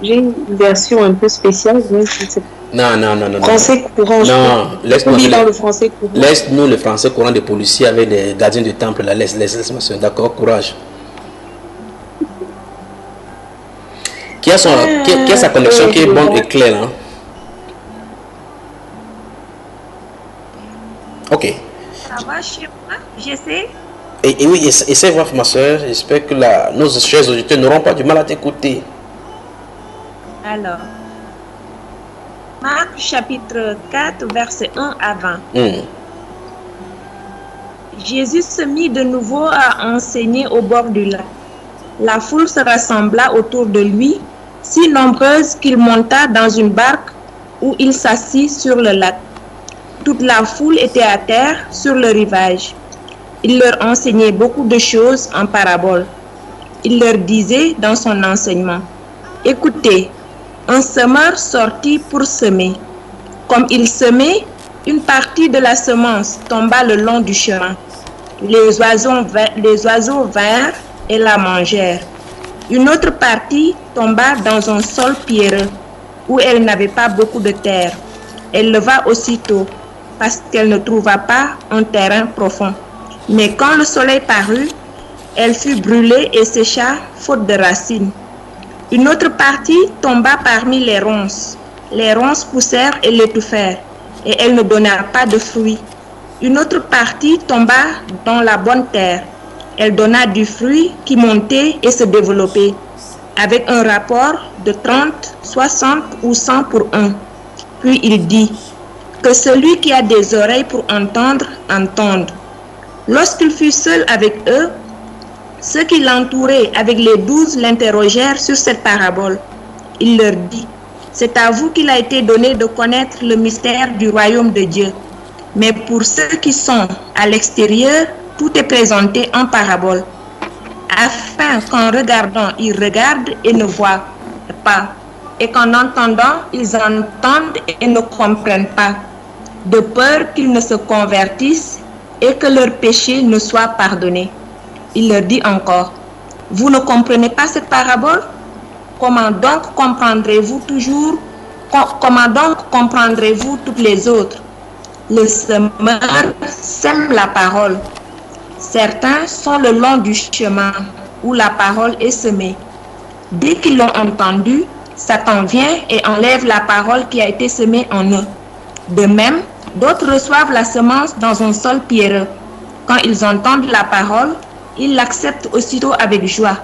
J'ai une version un peu spéciale. Non. Français courant. Non, laisse-nous dans le français courant. Laisse-nous le français courant des policiers avec les gardiens du temple. Là. Laisse, ma soeur. D'accord, courage. Qui a sa connexion qui est bonne et claire. Hein? Ok. Ça va chez moi? J'essaie. Et oui, essaie voir, ma soeur. J'espère que nos chers auditeurs n'auront pas du mal à t'écouter. Alors, Marc chapitre 4, verset 1 à 20. Jésus se mit de nouveau à enseigner au bord du lac. La foule se rassembla autour de lui, si nombreuse qu'il monta dans une barque où il s'assit sur le lac. Toute la foule était à terre sur le rivage. Il leur enseignait beaucoup de choses en paraboles. Il leur disait dans son enseignement: écoutez, un semeur sortit pour semer. Comme il semait, une partie de la semence tomba le long du chemin. Les oiseaux vinrent et la mangèrent. Une autre partie tomba dans un sol pierreux, où elle n'avait pas beaucoup de terre. Elle leva aussitôt, parce qu'elle ne trouva pas un terrain profond. Mais quand le soleil parut, elle fut brûlée et sécha, faute de racines. Une autre partie tomba parmi les ronces. Les ronces poussèrent et l'étouffèrent, et elle ne donna pas de fruits. Une autre partie tomba dans la bonne terre. Elle donna du fruit qui montait et se développait, avec un rapport de 30, 60 ou 100 pour 1. Puis il dit: que celui qui a des oreilles pour entendre, entende. Lorsqu'il fut seul avec eux, ceux qui l'entouraient avec les 12 l'interrogèrent sur cette parabole. Il leur dit: c'est à vous qu'il a été donné de connaître le mystère du royaume de Dieu. Mais pour ceux qui sont à l'extérieur, tout est présenté en parabole, afin qu'en regardant, ils regardent et ne voient pas, et qu'en entendant, ils entendent et ne comprennent pas, de peur qu'ils ne se convertissent et que leurs péchés ne soient pardonnés. Il leur dit encore: vous ne comprenez pas cette parabole? Comment donc comprendrez-vous toutes les autres? Le semeur sème la parole. Certains sont le long du chemin où la parole est semée. Dès qu'ils l'ont entendue, Satan vient et enlève la parole qui a été semée en eux. De même, d'autres reçoivent la semence dans un sol pierreux. Quand ils entendent la parole, ils l'acceptent aussitôt avec joie,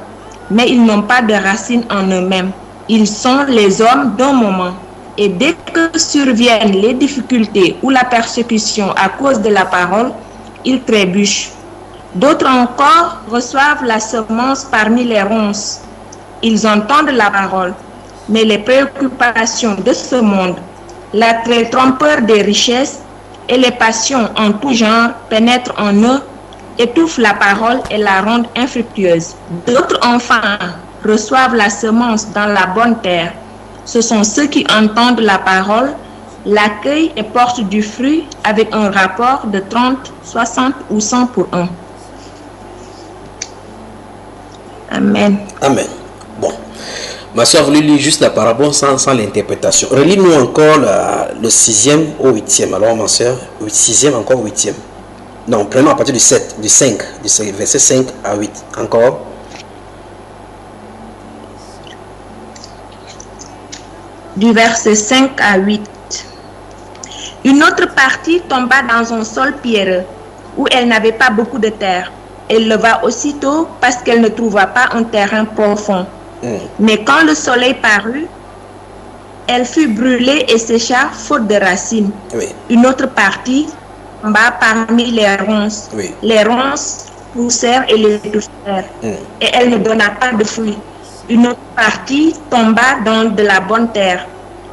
mais ils n'ont pas de racines en eux-mêmes. Ils sont les hommes d'un moment. Et dès que surviennent les difficultés ou la persécution à cause de la parole, ils trébuchent. D'autres encore reçoivent la semence parmi les ronces. Ils entendent la parole, mais les préoccupations de ce monde, l'attrait trompeur des richesses et les passions en tout genre pénètrent en eux, étouffent la parole et la rendent infructueuse. D'autres enfants reçoivent la semence dans la bonne terre. Ce sont ceux qui entendent la parole, l'accueillent et portent du fruit avec un rapport de 30, 60 ou 100 pour 1. Amen. Amen. Bon. Ma soeur a voulu lire juste la parabole sans l'interprétation. Relis-nous encore le 6e au 8e. Alors, ma soeur, 6e encore 8e. Non, prenons à partir du 7, du 5, du verset 5 à 8. Encore. Du verset 5 à 8. Une autre partie tomba dans un sol pierreux, où elle n'avait pas beaucoup de terre. Elle leva aussitôt parce qu'elle ne trouva pas un terrain profond. Mais quand le soleil parut, elle fut brûlée et sécha faute de racines. Oui. Une autre partie tomba parmi les ronces. Oui. Les ronces poussèrent et les touchèrent, et elle ne donna pas de fruits. Une autre partie tomba dans de la bonne terre.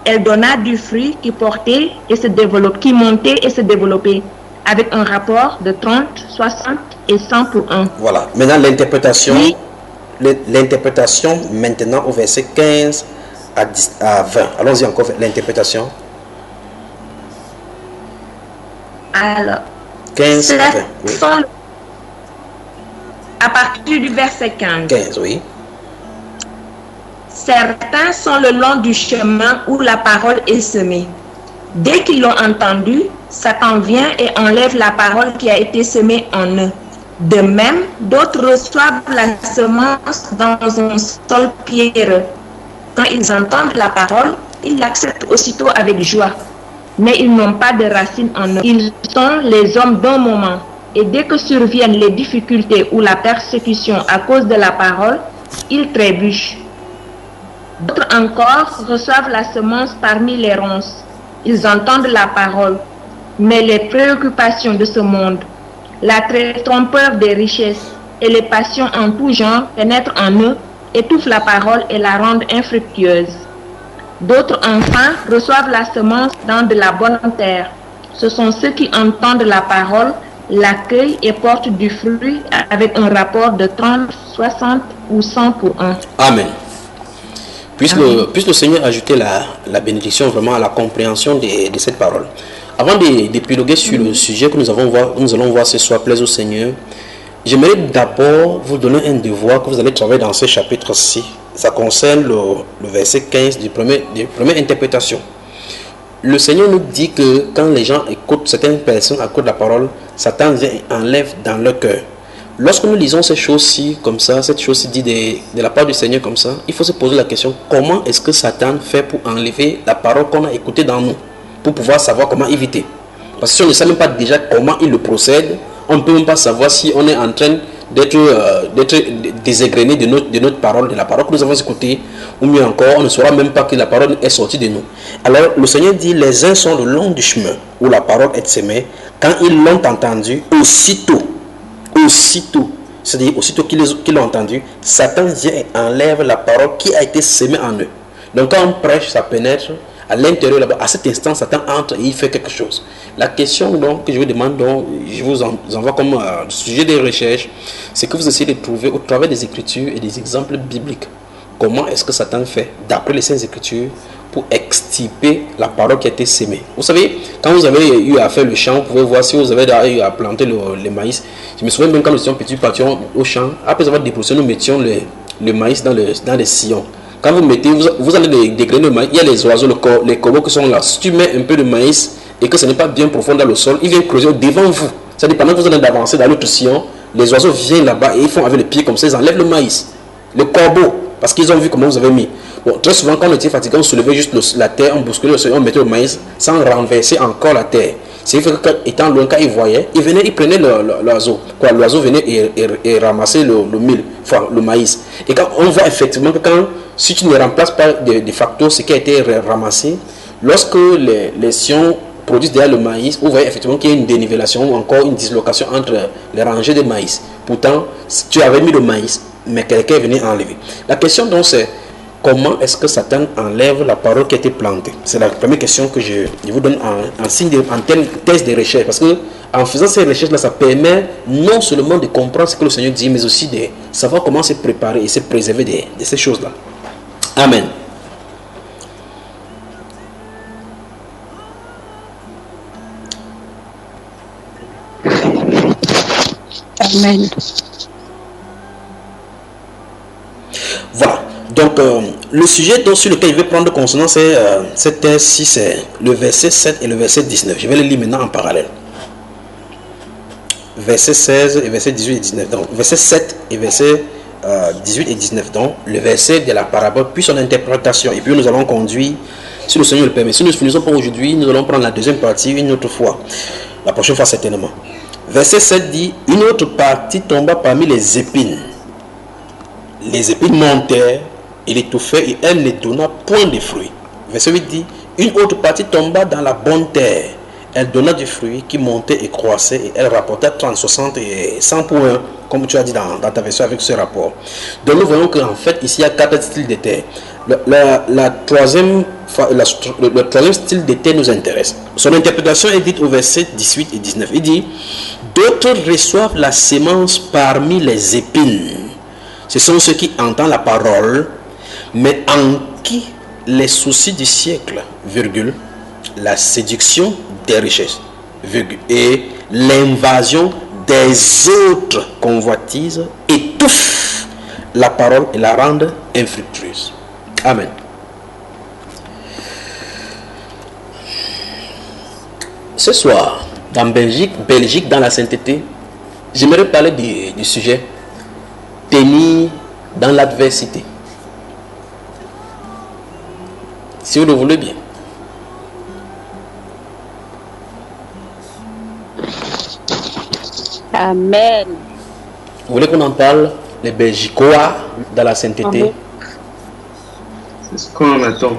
Elle donna du fruit qui portait et se développait, qui montait et se développait, avec un rapport de 30, 60 et 100 pour 1. Voilà. Maintenant, l'interprétation. Oui. L'interprétation maintenant au verset 15 à 20. Allons-y encore, l'interprétation. Alors, 15 à 20. Oui. À partir du verset 15. 15, oui. Certains sont le long du chemin où la parole est semée. Dès qu'ils l'ont entendue, Satan vient et enlève la parole qui a été semée en eux. De même, d'autres reçoivent la semence dans un sol pierreux. Quand ils entendent la parole, ils l'acceptent aussitôt avec joie. Mais ils n'ont pas de racines en eux. Ils sont les hommes d'un moment. Et dès que surviennent les difficultés ou la persécution à cause de la parole, ils trébuchent. D'autres encore reçoivent la semence parmi les ronces. Ils entendent la parole, mais les préoccupations de ce monde, l'attrait trompeur des richesses et les passions en tout genre pénètrent en eux, étouffent la parole et la rendent infructueuse. D'autres enfin reçoivent la semence dans de la bonne terre. Ce sont ceux qui entendent la parole, l'accueillent et portent du fruit avec un rapport de 30, 60 ou 100 pour 1. Amen. Puisse le Seigneur ajouter la bénédiction vraiment à la compréhension de cette parole. Avant d'épiloguer sur le sujet que nous allons voir ce soir, plaise au Seigneur, j'aimerais d'abord vous donner un devoir que vous allez travailler dans ce chapitre-ci. Ça concerne le verset 15 de première interprétation. Le Seigneur nous dit que quand les gens écoutent, certaines personnes écoutent la parole, Satan vient et enlève dans leur cœur. Lorsque nous lisons ces choses-ci comme ça, cette chose-ci dit de la part du Seigneur comme ça, il faut se poser la question, comment est-ce que Satan fait pour enlever la parole qu'on a écoutée dans nous, pour pouvoir savoir comment éviter. Parce que si on ne sait même pas déjà comment il le procède, on ne peut même pas savoir si on est en train d'être déségrené de notre parole, de la parole que nous avons écoutée, ou mieux encore, on ne saura même pas que la parole est sortie de nous. Alors le Seigneur dit, les uns sont le long du chemin où la parole est semée, quand ils l'ont entendu, aussitôt, c'est-à-dire aussitôt qu'ils l'ont entendu, Satan vient et enlève la parole qui a été semée en eux. Donc quand on prêche, ça pénètre à l'intérieur là-bas. À cet instant, Satan entre et il fait quelque chose. La question donc que je vous demande, donc, je vous envoie comme sujet de recherche, c'est que vous essayez de trouver au travers des Écritures et des exemples bibliques, comment est-ce que Satan fait, d'après les Saintes Écritures, pour extirper la parole qui a été semée. Vous savez, quand vous avez eu à faire le champ, vous pouvez voir si vous avez eu à planter le maïs. Je me souviens même quand nous étions petits, partions au champ, après avoir débroussé, nous mettions le maïs dans les sillons. Quand vous mettez, vous allez dégrainer le maïs, il y a les oiseaux, les corbeaux qui sont là. Si tu mets un peu de maïs et que ce n'est pas bien profond dans le sol, ils viennent creuser devant vous. C'est-à-dire pendant que vous allez avancer dans l'autre sillon, les oiseaux viennent là-bas et ils font avec les pieds comme ça, ils enlèvent le maïs. Le corbeau, parce qu'ils ont vu comment vous avez mis. Bon, très souvent, quand on était fatigué, on soulevait juste la terre, on bousculait le sol, on mettait le maïs sans renverser encore la terre. C'est vrai que étant loin, quand ils voyaient, ils venaient, ils prenaient l'oiseau. L'oiseau venait et ramassait le mil, enfin le maïs. Et quand on voit effectivement que si tu ne remplaces pas de facto ce qui a été ramassé, lorsque les sillons produisent derrière le maïs, vous voyez effectivement qu'il y a une dénivellation ou encore une dislocation entre les rangées de maïs. Pourtant, tu avais mis le maïs, mais quelqu'un venait enlever. La question donc c'est, comment est-ce que Satan enlève la parole qui a été plantée? C'est la première question que je vous donne en thèse de recherche. Parce que en faisant ces recherches-là, ça permet non seulement de comprendre ce que le Seigneur dit, mais aussi de savoir comment se préparer et se préserver de ces choses-là. Amen. Amen. Voilà. Donc, le sujet sur lequel je vais prendre consonance, c'est cette thèse-ci, c'est le verset 7 et le verset 19. Je vais les lire maintenant en parallèle. Verset 16 et verset 18 et 19. Donc, verset 7 et verset 18 et 19. Donc, le verset de la parabole, puis son interprétation. Et puis, nous allons conduire, si le Seigneur le permet. Si nous ne finissons pas aujourd'hui, nous allons prendre la deuxième partie une autre fois. La prochaine fois, certainement. Verset 7 dit, une autre partie tomba parmi les épines. Les épines montèrent et l'étouffèrent et elle ne donna point de fruits. Verset 8 dit, une autre partie tomba dans la bonne terre. Elle donna du fruit qui montait et croissait et elle rapporta 30, 60 et 100 points, comme tu as dit dans ta version avec ce rapport. Donc nous voyons qu'en fait, ici, il y a 4 styles de terre. Le troisième style de terre nous intéresse. Son interprétation est dite au verset 18 et 19. Il dit, d'autres reçoivent la sémence parmi les épines. Ce sont ceux qui entendent la parole, mais en qui les soucis du siècle, virgule, la séduction des richesses, virgule, et l'invasion des autres convoitises étouffent la parole et la rendent infructueuse. Amen. Ce soir, dans Belgique dans la sainteté, j'aimerais parler du sujet tenir dans l'adversité. Si vous le voulez bien. Amen. Vous voulez qu'on en parle, les Belgicois dans la sainteté? C'est ce qu'on attend.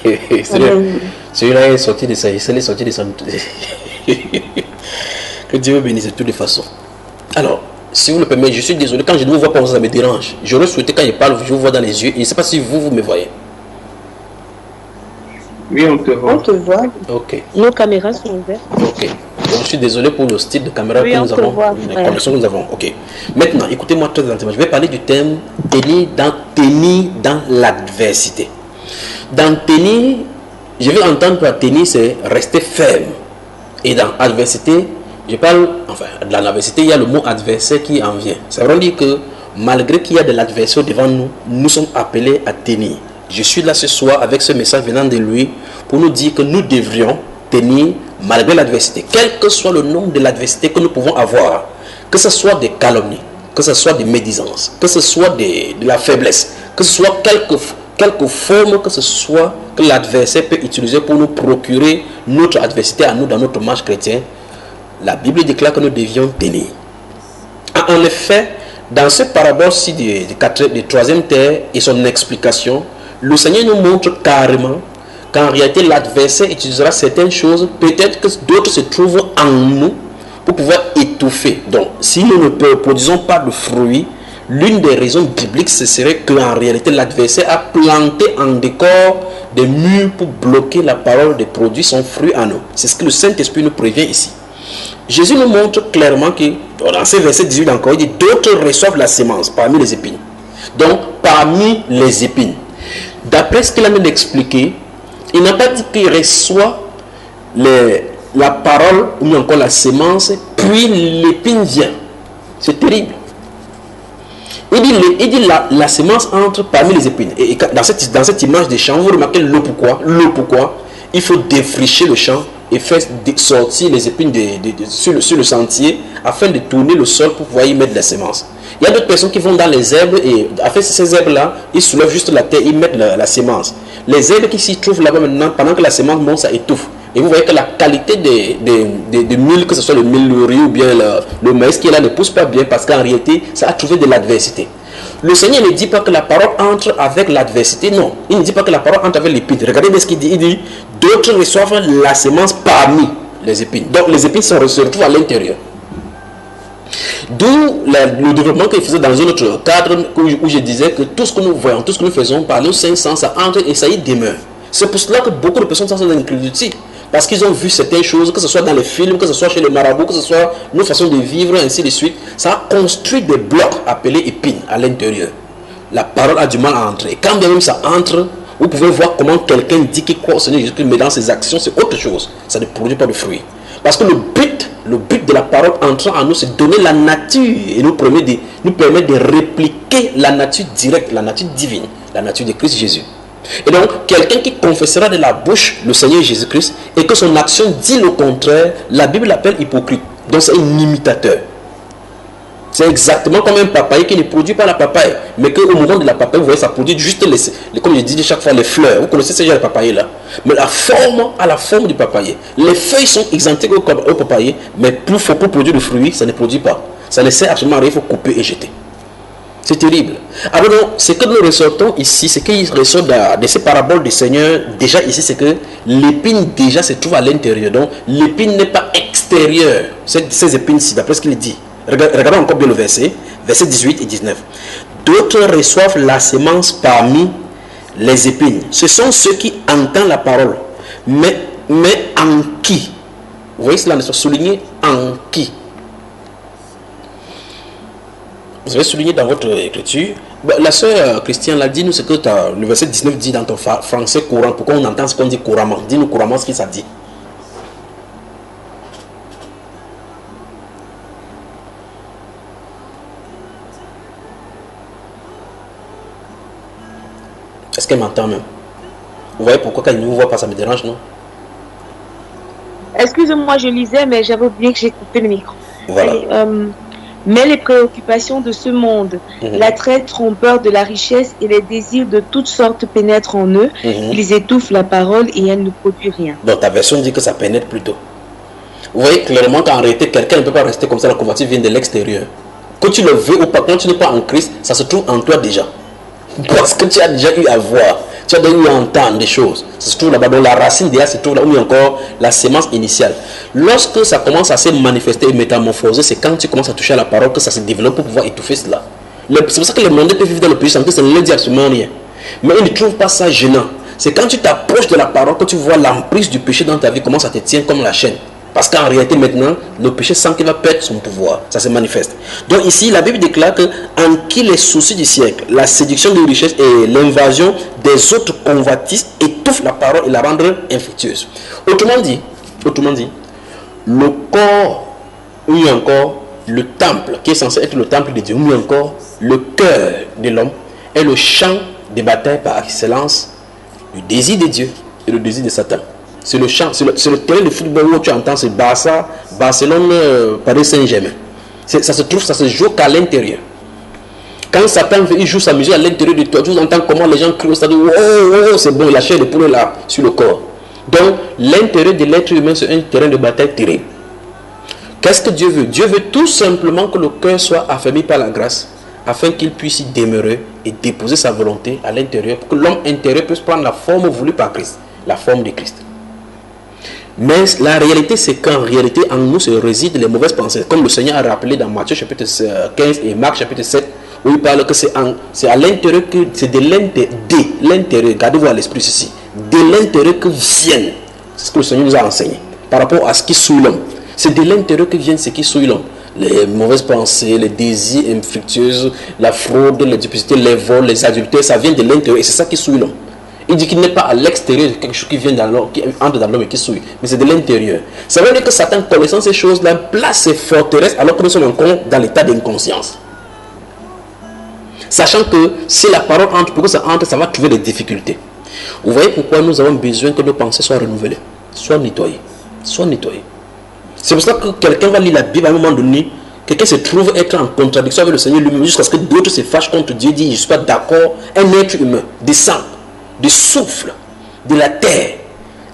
Celui-là est sorti de ça. Il est sorti de ça. Que Dieu vous bénisse de toutes les façons. Alors, si vous le permettez, je suis désolé. Quand je ne vous vois pas, ça me dérange. J'aurais souhaité, quand je parle, je vous vois dans les yeux. Je ne sais pas si vous me voyez. Oui, on te voit. On te voit. Ok. Nos caméras sont ouvertes. Ok. Donc, je suis désolé pour le style de caméra que nous avons. La connexion que nous avons. Ok. Maintenant, écoutez-moi très attentivement. Je vais parler du thème tenir dans l'adversité. Dans tenir, je vais entendre par tenir, c'est rester ferme. Et dans adversité, je parle, enfin, dans l'adversité, il y a le mot adversaire qui en vient. Ça veut dire que malgré qu'il y a de l'adversaire devant nous, nous sommes appelés à tenir. Je suis là ce soir avec ce message venant de lui pour nous dire que nous devrions tenir malgré l'adversité. Quel que soit le nombre de l'adversité que nous pouvons avoir, que ce soit des calomnies, que ce soit des médisances, que ce soit de la faiblesse, que ce soit quelques formes que ce soit que l'adversaire peut utiliser pour nous procurer notre adversité à nous dans notre marche chrétienne, la Bible déclare que nous devions tenir. En effet, dans ce parabole-ci de troisième terre et son explication, le Seigneur nous montre carrément qu'en réalité l'adversaire utilisera certaines choses, peut-être que d'autres se trouvent en nous pour pouvoir étouffer. Donc, si nous ne produisons pas de fruits, l'une des raisons bibliques, ce serait qu'en réalité l'adversaire a planté en décor des murs pour bloquer la parole de produire son fruit en nous. C'est ce que le Saint-Esprit nous prévient ici. Jésus nous montre clairement que, dans ce verset 18 encore, il dit, d'autres reçoivent la sémence parmi les épines. Donc, parmi les épines. D'après ce qu'il a même expliqué, il n'a pas dit qu'il reçoit la parole ou encore la sémence, puis l'épine vient. C'est terrible. Il dit la sémence entre parmi les épines. Et dans cette image des champs, vous remarquez le pourquoi. Il faut défricher le champ et faire sortir les épines sur le sentier afin de tourner le sol pour pouvoir y mettre la sémence. Il y a d'autres personnes qui vont dans les herbes et afin ces herbes-là, ils soulèvent juste la terre, ils mettent la sémence. Les herbes qui s'y trouvent là-bas maintenant, pendant que la sémence monte, ça étouffe. Et vous voyez que la qualité des mil, que ce soit le mil, le riz ou bien le maïs qui est là, ne pousse pas bien parce qu'en réalité, ça a trouvé de l'adversité. Le Seigneur ne dit pas que la parole entre avec l'adversité, non. Il ne dit pas que la parole entre avec l'épine. Regardez bien ce qu'il dit. Il dit, d'autres reçoivent la sémence parmi les épines. Donc les épines se retrouvent à l'intérieur. D'où le développement qu'il faisait dans un autre cadre où je disais que tout ce que nous voyons, tout ce que nous faisons par nos cinq sens, ça entre et ça y demeure. C'est pour cela que beaucoup de personnes sont dans l'incrédulité. Parce qu'ils ont vu certaines choses, que ce soit dans les films, que ce soit chez les marabouts, que ce soit nos façons de vivre, ainsi de suite. Ça a construit des blocs appelés épines à l'intérieur. La parole a du mal à entrer. Quand bien même ça entre, vous pouvez voir comment quelqu'un dit qu'il croit au Seigneur Jésus-Christ, mais dans ses actions, c'est autre chose. Ça ne produit pas de fruits. Parce que le but de la parole entrant en nous, c'est de donner la nature et nous permet de répliquer la nature directe, la nature divine. la nature de Christ Jésus. Et donc, quelqu'un qui confessera de la bouche le Seigneur Jésus-Christ et que son action dit le contraire, la Bible l'appelle hypocrite. Donc, c'est un imitateur. C'est exactement comme un papaye qui ne produit pas la papaye, mais qu'au moment de la papaye, vous voyez, ça produit juste comme je dis chaque fois, les fleurs. Vous connaissez ce genre de papaye-là. Mais la forme a la forme du papaye. Les feuilles sont exemptées au papaye, mais pour produire le fruit, ça ne produit pas. Ça ne sert absolument à rien, il faut couper et jeter. C'est terrible. Alors donc, ce que nous ressortons ici, ce qui ressort de ces paraboles du Seigneur, déjà ici, c'est que l'épine déjà se trouve à l'intérieur. Donc, l'épine n'est pas extérieure. Ces épines-ci, d'après ce qu'il dit. Regardons encore bien le verset 18 et 19. D'autres reçoivent la semence parmi les épines. Ce sont ceux qui entendent la parole. Mais en qui? Vous voyez cela, souligné en qui? Vous avez souligné dans votre écriture. La sœur Christiane l'a dit, nous ce que le verset 19 dit dans ton français courant. Pourquoi on entend ce qu'on dit couramment? Dis-nous couramment ce que ça dit. Est-ce qu'elle m'entend même? Vous voyez pourquoi quand il ne vous voit pas, ça me dérange, non? Excusez-moi, je lisais, mais j'avais oublié que j'ai coupé le micro. Voilà. Mais les préoccupations de ce monde, l'attrait trompeur de la richesse et les désirs de toutes sortes pénètrent en eux. Ils étouffent la parole et elle ne produit rien. Donc ta version dit que ça pénètre plutôt. Vous voyez clairement qu'en réalité, quelqu'un ne peut pas rester comme ça, la convoitise vient de l'extérieur. Que tu le veux ou pas, quand tu n'es pas en Christ, ça se trouve en toi déjà. Parce que tu as déjà eu à voir, tu as déjà eu à entendre des choses. Ça se trouve là-bas, donc la racine déjà se trouve là, ou encore la sémence initiale. Lorsque ça commence à se manifester et métamorphoser, c'est quand tu commences à toucher à la parole que ça se développe pour pouvoir étouffer cela. C'est pour ça que les mondes peuvent vivre dans le péché sans que ça ne leur dit absolument rien. Mais ils ne trouvent pas ça gênant. C'est quand tu t'approches de la parole que tu vois l'emprise du péché dans ta vie, comment ça te tient comme la chaîne. Parce qu'en réalité maintenant, le péché sent qu'il va perdre son pouvoir. Ça se manifeste. Donc ici, la Bible déclare que en qui les soucis du siècle, la séduction des richesses et l'invasion des autres convoitises étouffent la parole et la rendent infructueuse. Autrement dit, le corps, ou encore le temple, qui est censé être le temple de Dieu, ou encore le cœur de l'homme, est le champ de bataille par excellence du désir de Dieu et le désir de Satan. C'est le champ, c'est le terrain de football où tu entends, c'est Barça, Barcelone, Paris Saint-Germain. Ça se joue qu'à l'intérieur. Quand Satan il joue sa musique à l'intérieur de toi, tu entends comment les gens crient au stade, oh, c'est bon, il a chair de poule là, sur le corps. Donc, l'intérieur de l'être humain, c'est un terrain de bataille terrible. Qu'est-ce que Dieu veut? Dieu veut tout simplement que le cœur soit affermi par la grâce, afin qu'il puisse y demeurer et déposer sa volonté à l'intérieur, pour que l'homme intérieur puisse prendre la forme voulue par Christ, la forme de Christ. Mais la réalité, c'est qu'en réalité, en nous se résident les mauvaises pensées. Comme le Seigneur a rappelé dans Matthieu chapitre 15 et Marc chapitre 7, où il parle que c'est à l'intérieur, c'est de l'intérieur, gardez-vous à l'esprit ceci, de l'intérieur que viennent, c'est ce que le Seigneur nous a enseigné, par rapport à ce qui souille l'homme. C'est de l'intérieur que viennent ce qui souille l'homme. Les mauvaises pensées, les désirs infructueux, la fraude, les duplicités, les vols, les adultères, ça vient de l'intérieur et c'est ça qui souille l'homme. Il dit qu'il n'est pas à l'extérieur de quelque chose qui vient dans l'homme, qui entre dans l'homme et qui souille, mais c'est de l'intérieur. Ça veut dire que Satan, connaissant ces choses-là, place ses forteresses alors que nous sommes encore dans l'état d'inconscience. Sachant que si la parole entre, pour que ça entre, ça va trouver des difficultés. Vous voyez pourquoi nous avons besoin que nos pensées soient renouvelées, soient nettoyées, soient nettoyées. C'est pour ça que quelqu'un va lire la Bible à un moment donné, quelqu'un se trouve être en contradiction avec le Seigneur lui-même jusqu'à ce que d'autres se fâchent contre Dieu, disent je ne suis pas d'accord, un être humain, des sang, du souffle, de la terre,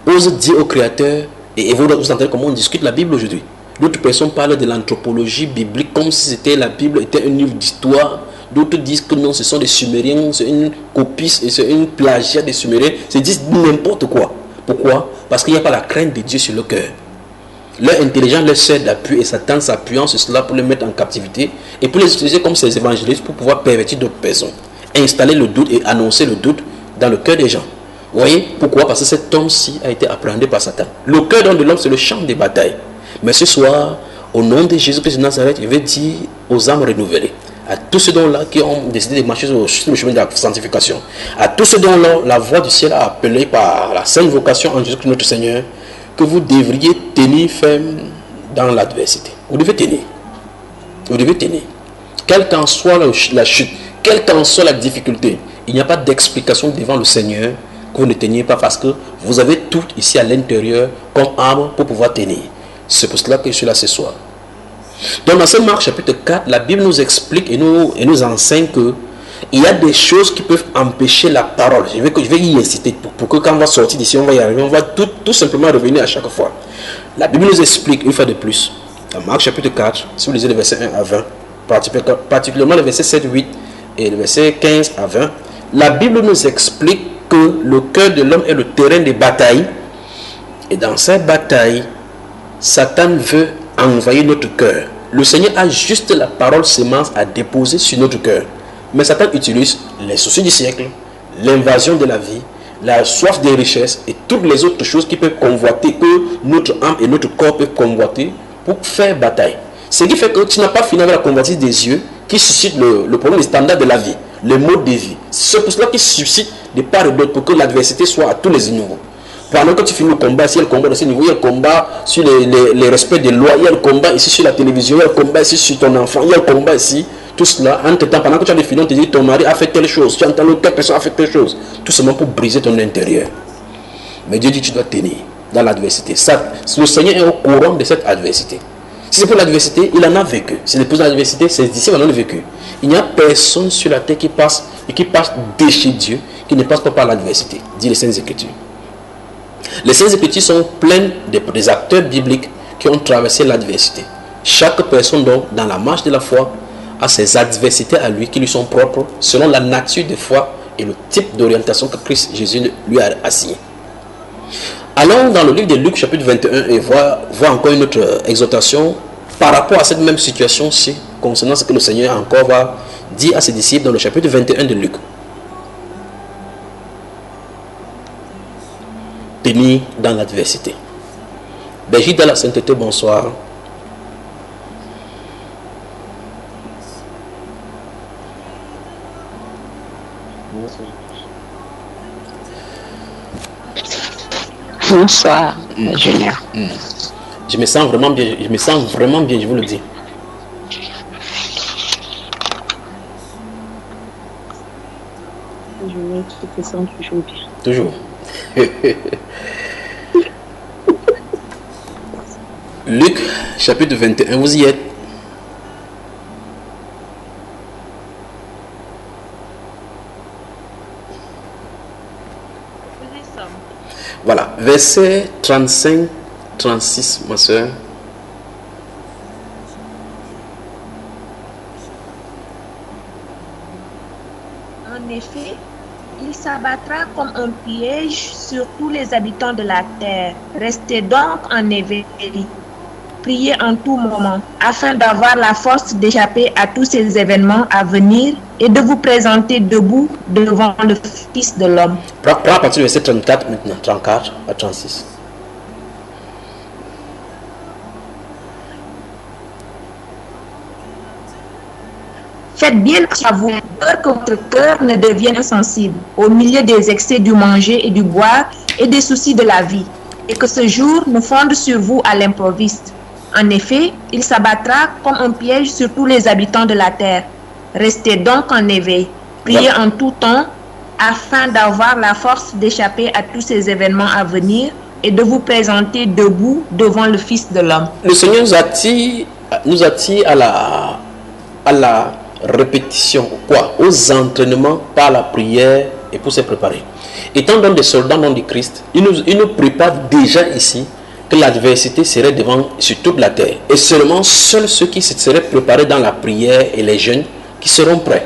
ose dire au Créateur, et vous entendez comment on discute la Bible aujourd'hui. D'autres personnes parlent de l'anthropologie biblique comme si c'était la Bible était un livre d'histoire. D'autres disent que non, ce sont des Sumériens, c'est une copie, c'est une plagiat des Sumériens. Ils disent n'importe quoi. Pourquoi? Parce qu'il n'y a pas la crainte de Dieu sur le cœur. Leur intelligence leur sert d'appui et Satan s'appuyant sur cela pour les mettre en captivité et pour les utiliser comme ces évangélistes pour pouvoir pervertir d'autres personnes. Installer le doute et annoncer le doute dans le cœur des gens. Vous voyez pourquoi? Parce que cet homme-ci a été appréhendé par Satan. Le cœur de l'homme, c'est le champ des batailles. Mais ce soir, au nom de Jésus-Christ de Nazareth, je vais dire aux âmes renouvelées, à tous ceux dont là qui ont décidé de marcher sur le chemin de la sanctification, à tous ceux dont là la voix du ciel a appelé par la sainte vocation en Jésus-Christ notre Seigneur, que vous devriez tenir ferme dans l'adversité. Vous devez tenir. Vous devez tenir. Quelle qu'en soit la chute, quelle qu'en soit la difficulté, il n'y a pas d'explication devant le Seigneur que vous ne teniez pas, parce que vous avez tout ici à l'intérieur comme arme pour pouvoir tenir. C'est pour cela que je suis là ce soir. Donc dans ce Marc chapitre 4, la Bible nous explique et nous enseigne que il y a des choses qui peuvent empêcher la parole. Je vais y inciter pour que quand on va sortir d'ici, on va y arriver. On va tout simplement revenir à chaque fois. La Bible nous explique une fois de plus. Dans Marc chapitre 4, si vous lisez le verset 1 à 20, particulièrement le verset 7, 8 et le verset 15 à 20, la Bible nous explique que le cœur de l'homme est le terrain de bataille. Et dans cette bataille, Satan veut envahir notre cœur. Le Seigneur a juste la parole sémence à déposer sur notre cœur. Mais Satan utilise les soucis du siècle, l'invasion de la vie, la soif des richesses et toutes les autres choses qui peuvent convoiter, que notre âme et notre corps peuvent convoiter pour faire bataille. Ce qui fait que tu n'as pas fini avec la convoitise des yeux qui suscite le problème, le standard de la vie, le mode de vie. C'est pour cela qu'il suscite de part et d'autre pour que l'adversité soit à tous les niveaux. Pendant que tu finis le combat, ici il y a le combat de ce niveau, il y a le combat sur les respects des lois, il y a le combat ici sur la télévision, il y a le combat ici sur ton enfant, il y a le combat ici. Tout cela, entre temps, pendant que tu as des filons, on te dit ton mari a fait telle chose, tu entends l'autre personne a fait telle chose. Tout simplement pour briser ton intérieur. Mais Dieu dit que tu dois tenir dans l'adversité. Le Seigneur est au courant de cette adversité. Si c'est pour l'adversité, il en a vécu. Si c'est pour l'adversité, ses disciples en ont vécu. Il n'y a personne sur la terre qui passe de chez Dieu, qui ne passe pas par l'adversité, dit les Saintes Écritures. Les Saintes Écritures sont pleines des acteurs bibliques qui ont traversé l'adversité. Chaque personne donc, dans la marche de la foi, a ses adversités à lui qui lui sont propres selon la nature de foi et le type d'orientation que Christ Jésus lui a assigné. Allons dans le livre de Luc chapitre 21 et voir encore une autre exhortation par rapport à cette même situation-ci concernant ce que le Seigneur encore va dire à ses disciples dans le chapitre 21 de Luc. Tenir dans l'adversité. Bégi dans la sainteté, bonsoir. Bonsoir, ingénieur. Je me sens vraiment bien, je vous le dis. Ingénieur, tu te sens toujours bien. Toujours. Luc, chapitre 21, vous y êtes. Voilà, verset 35-36, ma soeur. En effet, il s'abattra comme un piège sur tous les habitants de la terre. Restez donc en éveil. Priez en tout moment, afin d'avoir la force d'échapper à tous ces événements à venir et de vous présenter debout devant le Fils de l'homme. Prends à partir du verset 34 maintenant, 34 à 36. Faites bien à vous, peur que votre cœur ne devienne insensible au milieu des excès du manger et du boire et des soucis de la vie, et que ce jour ne fonde sur vous à l'improviste. En effet, il s'abattra comme un piège sur tous les habitants de la terre. Restez donc en éveil, priez en tout temps, afin d'avoir la force d'échapper à tous ces événements à venir et de vous présenter debout devant le Fils de l'homme. Le Seigneur nous attire à la répétition, aux entraînements par la prière et pour se préparer. Étant donc des soldats non du Christ, il nous prépare déjà ici que l'adversité serait devant sur toute la terre. Et seuls ceux qui se seraient préparés dans la prière et les jeunes qui seront prêts.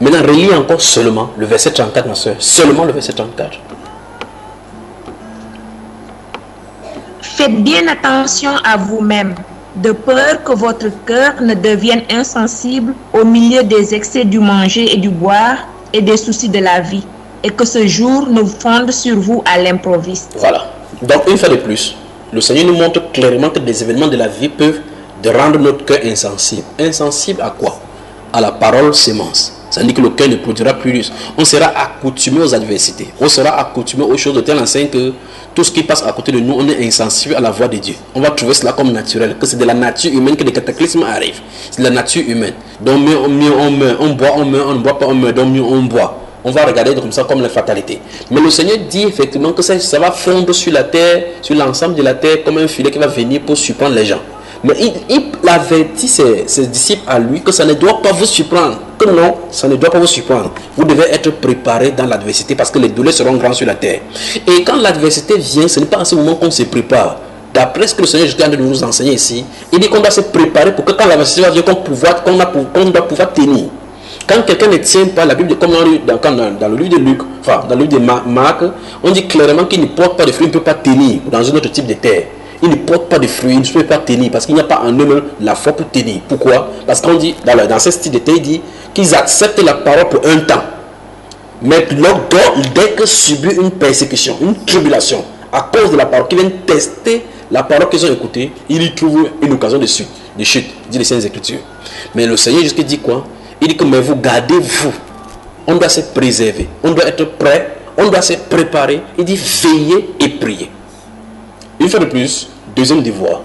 Maintenant, relis encore seulement le verset 34, ma soeur. Seulement le verset 34. Faites bien attention à vous-même, de peur que votre cœur ne devienne insensible au milieu des excès du manger et du boire et des soucis de la vie, et que ce jour ne fonde sur vous à l'improviste. Voilà. Donc, une fois de plus, le Seigneur nous montre clairement que des événements de la vie peuvent rendre notre cœur insensible. Insensible à quoi? À la parole sémence. Ça veut dire que le cœur ne produira plus. On sera accoutumé aux adversités. On sera accoutumé aux choses de telle enseigne que tout ce qui passe à côté de nous, on est insensible à la voix de Dieu. On va trouver cela comme naturel, que c'est de la nature humaine que les cataclysmes arrivent. C'est de la nature humaine. Donc mieux on meurt, on boit, on meurt, on ne boit pas, on meurt, donc mieux on boit. on va regarder comme ça comme la fatalité. Mais le Seigneur dit effectivement que ça va fondre sur la terre, sur l'ensemble de la terre, comme un filet qui va venir pour surprendre les gens. Mais il avertit ses disciples à lui que ça ne doit pas vous surprendre. Que non, ça ne doit pas vous surprendre. Vous devez être préparés dans l'adversité parce que les douleurs seront grandes sur la terre. Et quand l'adversité vient, ce n'est pas à ce moment qu'on se prépare. D'après ce que le Seigneur est en train de nous enseigner ici, il dit qu'on doit se préparer pour que quand l'adversité va venir, qu'on doit pouvoir tenir. Quand quelqu'un ne tient pas, la Bible, comme dans le livre de Luc, enfin dans le livre de Marc, on dit clairement qu'il ne porte pas de fruits, il ne peut pas tenir dans un autre type de terre. Il ne porte pas de fruits, il ne peut pas tenir parce qu'il n'y a pas en eux-mêmes la foi pour tenir. Pourquoi? Parce qu'on dit, dans ce style de terre, il dit qu'ils acceptent la parole pour un temps. Mais dès que subit une persécution, une tribulation, à cause de la parole, qui viennent tester la parole qu'ils ont écoutée, ils y trouvent une occasion de chute, dit les Saintes Écritures. Mais le Seigneur jusqu'à dit quoi? Il dit que mais vous gardez-vous. On doit se préserver, on doit être prêt, on doit se préparer. Il dit veillez et priez. Une fois de plus, deuxième devoir.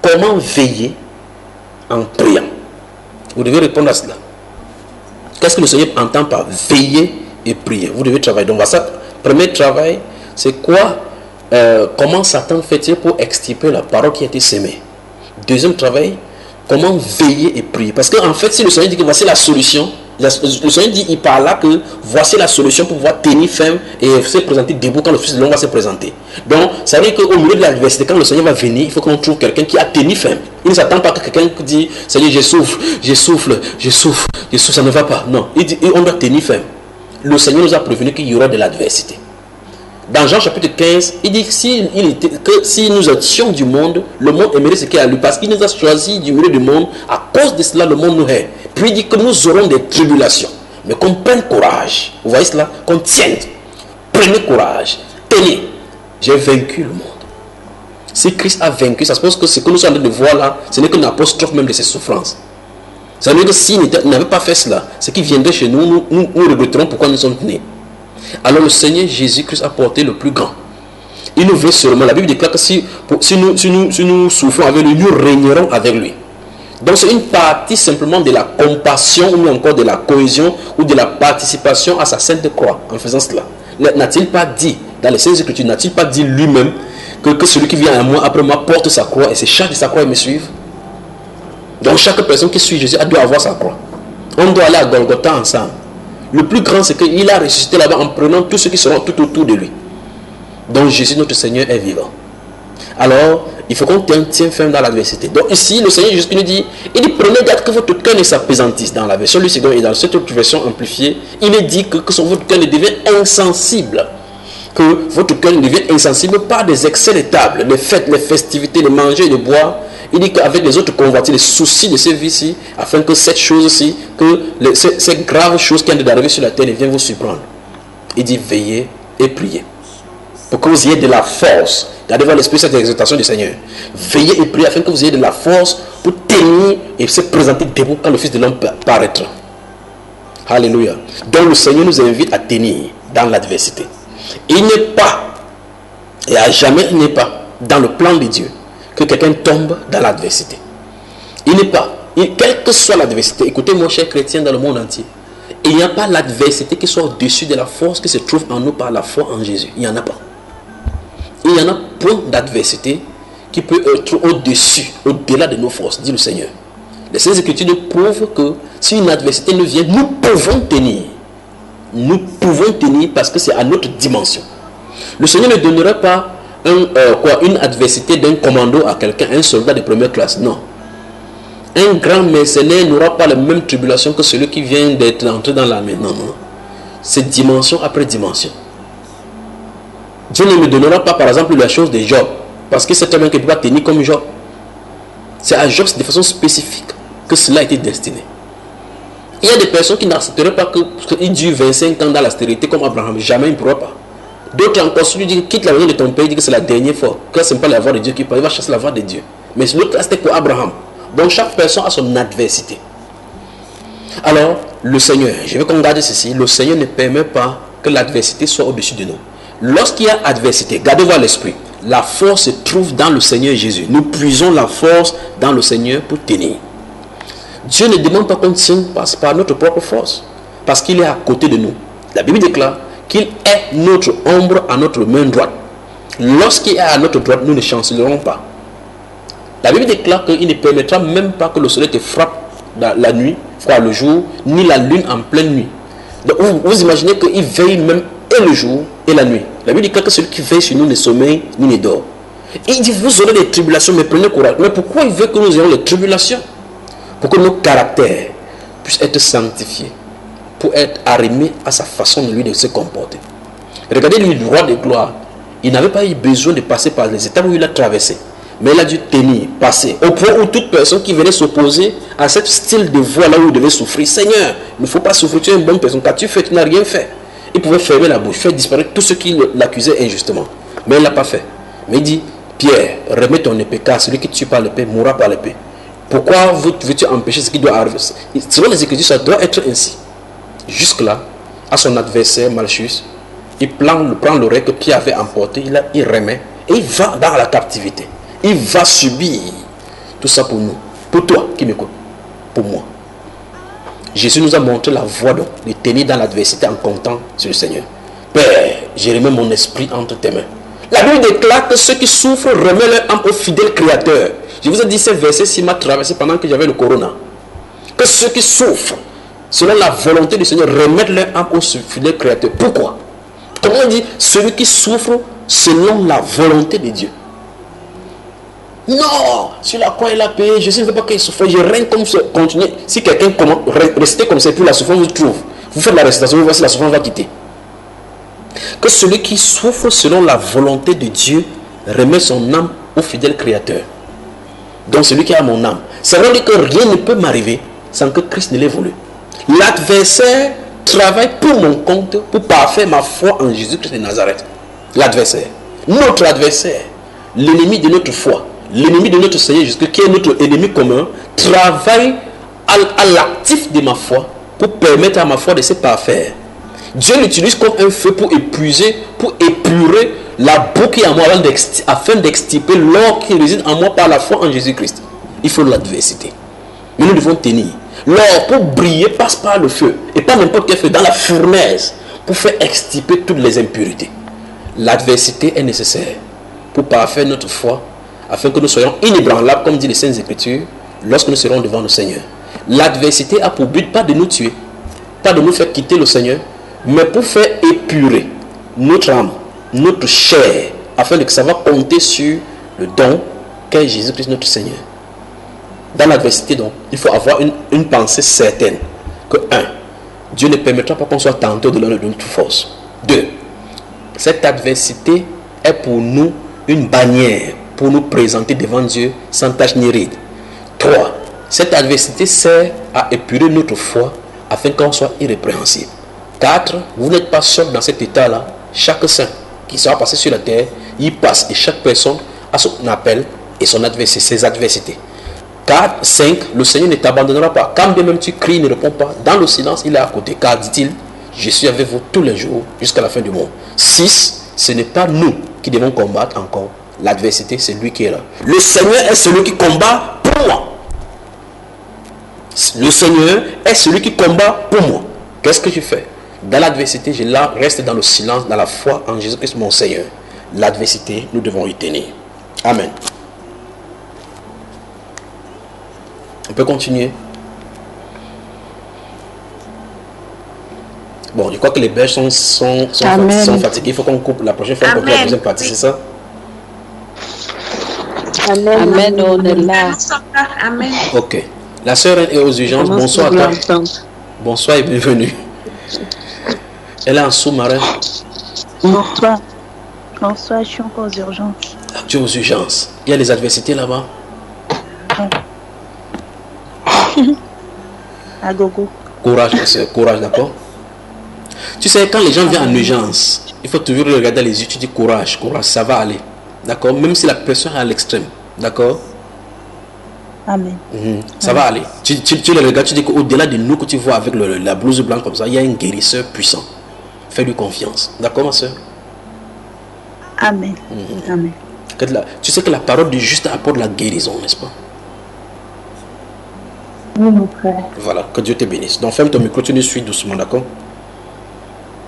Comment veiller en priant? Vous devez répondre à cela. Qu'est-ce que le Seigneur entend par veiller et prier? Vous devez travailler. Donc, ça, premier travail, c'est quoi? Comment Satan fait-il pour extirper la parole qui a été sémée? Deuxième travail, comment veiller et prier? Parce qu'en fait, si le Seigneur dit que voici la solution, le Seigneur dit, il parle là que voici la solution pour pouvoir tenir ferme et se présenter debout quand le Fils de l'homme va se présenter. Donc, ça veut dire qu'au milieu de l'adversité, quand le Seigneur va venir, il faut qu'on trouve quelqu'un qui a tenu ferme. Il ne s'attend pas que quelqu'un qui dit, Seigneur, je souffle, ça ne va pas. Non, il dit, on doit tenir ferme. Le Seigneur nous a prévenu qu'il y aura de l'adversité. Dans Jean chapitre 15, il dit que si nous étions du monde, le monde aimerait ce qu'il y a à lui, parce qu'il nous a choisi du milieu du monde. À cause de cela, le monde nous hait. Puis il dit que nous aurons des tribulations, mais qu'on prenne courage. Vous voyez cela? Qu'on tienne. Prenez courage. Tenez. J'ai vaincu le monde. Si Christ a vaincu, ça se pose que ce que nous sommes en train de voir là, ce n'est qu'une apostrophe même de ses souffrances. Ça veut dire que s'il n'avait pas fait cela, ce qui viendrait chez nous, nous regretterons pourquoi nous sommes nés. Alors le Seigneur Jésus-Christ a porté le plus grand. Il nous veut seulement. La Bible déclare que si nous souffrons avec lui, nous régnerons avec lui. Donc c'est une partie simplement de la compassion ou encore de la cohésion ou de la participation à sa sainte croix en faisant cela. N'a-t-il pas dit, dans les Saintes Écritures, n'a-t-il pas dit lui-même que celui qui vient à moi, après moi, porte sa croix et se charge de sa croix et me suive? Donc chaque personne qui suit Jésus doit avoir sa croix. On doit aller à Golgotha ensemble. Le plus grand, c'est qu'il a ressuscité là-bas en prenant tous ceux qui seront tout autour de lui. Donc Jésus, notre Seigneur, est vivant. Alors, il faut qu'on tienne ferme dans l'adversité. Donc ici, le Seigneur Jésus nous dit, il dit, prenez garde que votre cœur ne s'appesantisse. Dans la version Louis II et dans cette autre version amplifiée, il est dit que votre cœur ne devient insensible. Que votre cœur ne devient insensible par des excès de table, les fêtes, les festivités, les manger et les boire. Il dit qu'avec les autres convoitises, les soucis de ces vies-ci, afin que cette chose-ci, que ces graves choses qui viennent d'arriver sur la terre ne viennent vous surprendre. Il dit veillez et priez. Pour que vous ayez de la force. Regardez voir l'esprit de cette exhortation du Seigneur. Veillez et priez afin que vous ayez de la force pour tenir et se présenter debout quand le Fils de l'homme paraîtra. Alléluia. Donc le Seigneur nous invite à tenir dans l'adversité. Il n'est pas, et à jamais il n'est pas, dans le plan de Dieu, que quelqu'un tombe dans l'adversité. Il n'est pas, quelle que soit l'adversité, écoutez mon cher chrétien dans le monde entier, il n'y a pas l'adversité qui soit au-dessus de la force qui se trouve en nous par la foi en Jésus. Il n'y en a pas. Il y en a point d'adversité qui peut être au-dessus, au-delà de nos forces, dit le Seigneur. Les Saintes Écritures nous prouvent que si une adversité nous vient, nous pouvons tenir. Nous pouvons tenir parce que c'est à notre dimension. Le Seigneur ne donnera pas une adversité d'un commando à quelqu'un, un soldat de première classe. Non. Un grand mercenaire n'aura pas la même tribulation que celui qui vient d'être entré dans l'armée. Non, non. C'est dimension après dimension. Dieu ne me donnera pas, par exemple, la chose de Job. Parce que c'est quelqu'un qui ne peut pas tenir comme Job. C'est à Job de façon spécifique que cela a été destiné. Il y a des personnes qui n'accepteraient pas qu'il dure 25 ans dans l'austérité comme Abraham. Jamais il ne pourra pas. D'autres encore, celui qui dit quitte la maison de ton pays, dit que c'est la dernière fois. Que ce n'est pas la voix de Dieu qui parle, il va chasser la voix de Dieu. Mais l'autre là, c'était pour Abraham. Donc chaque personne a son adversité. Alors, le Seigneur, je veux qu'on garde ceci, le Seigneur ne permet pas que l'adversité soit au-dessus de nous. Lorsqu'il y a adversité, gardez-vous à l'esprit, la force se trouve dans le Seigneur Jésus. Nous puisons la force dans le Seigneur pour tenir. Dieu ne demande pas qu'on tienne par notre propre force, parce qu'il est à côté de nous. La Bible déclare qu'il est notre ombre à notre main droite. Lorsqu'il est à notre droite, nous ne chancelerons pas. La Bible déclare qu'il ne permettra même pas que le soleil te frappe la nuit, le jour, ni la lune en pleine nuit. Donc, vous imaginez qu'il veille même et le jour et la nuit. La Bible déclare que celui qui veille sur nous ne sommeille ni ne dort. Et il dit, vous aurez des tribulations, mais prenez courage. Mais pourquoi il veut que nous ayons les tribulations? Pour que nos caractères puissent être sanctifiés, pour être arrimés à sa façon de lui de se comporter. Regardez lui, le roi de gloire. Il n'avait pas eu besoin de passer par les étapes où il a traversé. Mais il a dû tenir, passer, au point où toute personne qui venait s'opposer à ce style de voie là où il devait souffrir, Seigneur, il ne faut pas souffrir, tu es une bonne personne, qu'as-tu fait, tu n'as rien fait. Il pouvait fermer la bouche, faire disparaître tout ce qui l'accusait injustement. Mais il ne l'a pas fait. Mais il dit, Pierre, remets ton épée, car celui qui tue par l'épée mourra par l'épée. Pourquoi veux-tu empêcher ce qui doit arriver? Selon les Écritures, ça doit être ainsi. Jusque-là, à son adversaire Malchus, il prend l'oreille que Pierre avait emporté, il remet, et il va dans la captivité. Il va subir tout ça pour nous, pour toi qui m'écoutes, pour moi. Jésus nous a montré la voie de tenir dans l'adversité en comptant sur le Seigneur. Père, je remets mon esprit entre tes mains. La Bible déclare que ceux qui souffrent remettent leur âme au fidèle Créateur. Je vous ai dit ces versets s'il m'a traversé pendant que j'avais le corona. Que ceux qui souffrent, selon la volonté du Seigneur, remettent leur âme au fidèle Créateur. Pourquoi? Comment on dit celui qui souffre selon la volonté de Dieu? Non, sur la croix il a payé, Jésus ne veut pas qu'il souffre, je règne comme ça, continuer. Si quelqu'un reste comme ça, puis la souffrance vous trouve, vous faites la récitation, vous voyez si la souffrance va quitter. Que celui qui souffre selon la volonté de Dieu remet son âme au fidèle Créateur. Donc celui qui a mon âme, ça veut dire que rien ne peut m'arriver sans que Christ ne l'ait voulu. L'adversaire travaille pour mon compte, pour parfaire ma foi en Jésus-Christ de Nazareth. L'adversaire, notre adversaire, l'ennemi de notre foi, l'ennemi de notre Seigneur Jésus, qui est notre ennemi commun, travaille à l'actif de ma foi pour permettre à ma foi de se parfaire. Dieu l'utilise comme un feu pour épuiser, pour épurer la boue qui est en moi afin d'extirper l'or qui réside en moi par la foi en Jésus-Christ. Il faut l'adversité. Mais nous devons tenir. L'or pour briller passe par le feu. Et pas n'importe quel feu, dans la fournaise, pour faire extirper toutes les impuretés. L'adversité est nécessaire pour parfaire notre foi, afin que nous soyons inébranlables, comme dit les Saintes Écritures, lorsque nous serons devant le Seigneur. L'adversité a pour but pas de nous tuer, pas de nous faire quitter le Seigneur, mais pour faire épurer notre âme, notre chair, afin que ça va compter sur le don qu'est Jésus-Christ notre Seigneur. Dans l'adversité, donc, il faut avoir une pensée certaine que 1. Dieu ne permettra pas qu'on soit tenté de notre force. 2. Cette adversité est pour nous une bannière pour nous présenter devant Dieu sans tache ni ride. 3. Cette adversité sert à épurer notre foi afin qu'on soit irrépréhensible. 4. Vous n'êtes pas seul dans cet état-là. Chaque saint qui sera passé sur la terre, il passe et chaque personne a son appel et son adversité, ses adversités. 4, 5, le Seigneur ne t'abandonnera pas. Quand bien même tu cries, il ne répond pas. Dans le silence, il est à côté. Car dit-il, je suis avec vous tous les jours jusqu'à la fin du monde. 6, ce n'est pas nous qui devons combattre encore. L'adversité, c'est lui qui est là. Le Seigneur est celui qui combat pour moi. Le Seigneur est celui qui combat pour moi. Qu'est-ce que je fais? Dans l'adversité, je reste dans le silence, dans la foi en Jésus-Christ mon Seigneur. L'adversité, nous devons y tenir. Amen. On peut continuer. Bon, je crois que les Belges sont fatigués. Il faut qu'on coupe la prochaine fois. On coupe la deuxième partie, c'est ça? Amen. Amen, on est là. Amen. Ok. La sœur est aux urgences. Bonsoir à toi. Bonsoir et bienvenue. Elle est en sous-marin. Bonsoir. Bonsoir, je suis encore aux urgences. Tu es aux urgences. Il y a des adversités là-bas. À gogo. Courage, ma soeur. Courage, d'accord? Tu sais, quand les gens viennent en urgence, il faut toujours regarder les yeux. Tu dis courage, courage, ça va aller. D'accord? Même si la personne est à l'extrême. D'accord? Amen. Ça va aller. Tu le regardes, tu dis qu'au-delà de nous que tu vois avec la blouse blanche comme ça, il y a un guérisseur puissant. Fais-lui confiance. D'accord, ma soeur? Amen. Amen. Tu sais que la parole du juste apporte la guérison, n'est-ce pas? Oui, mon frère. Voilà, que Dieu te bénisse. Donc ferme ton micro, tu nous suis doucement, d'accord?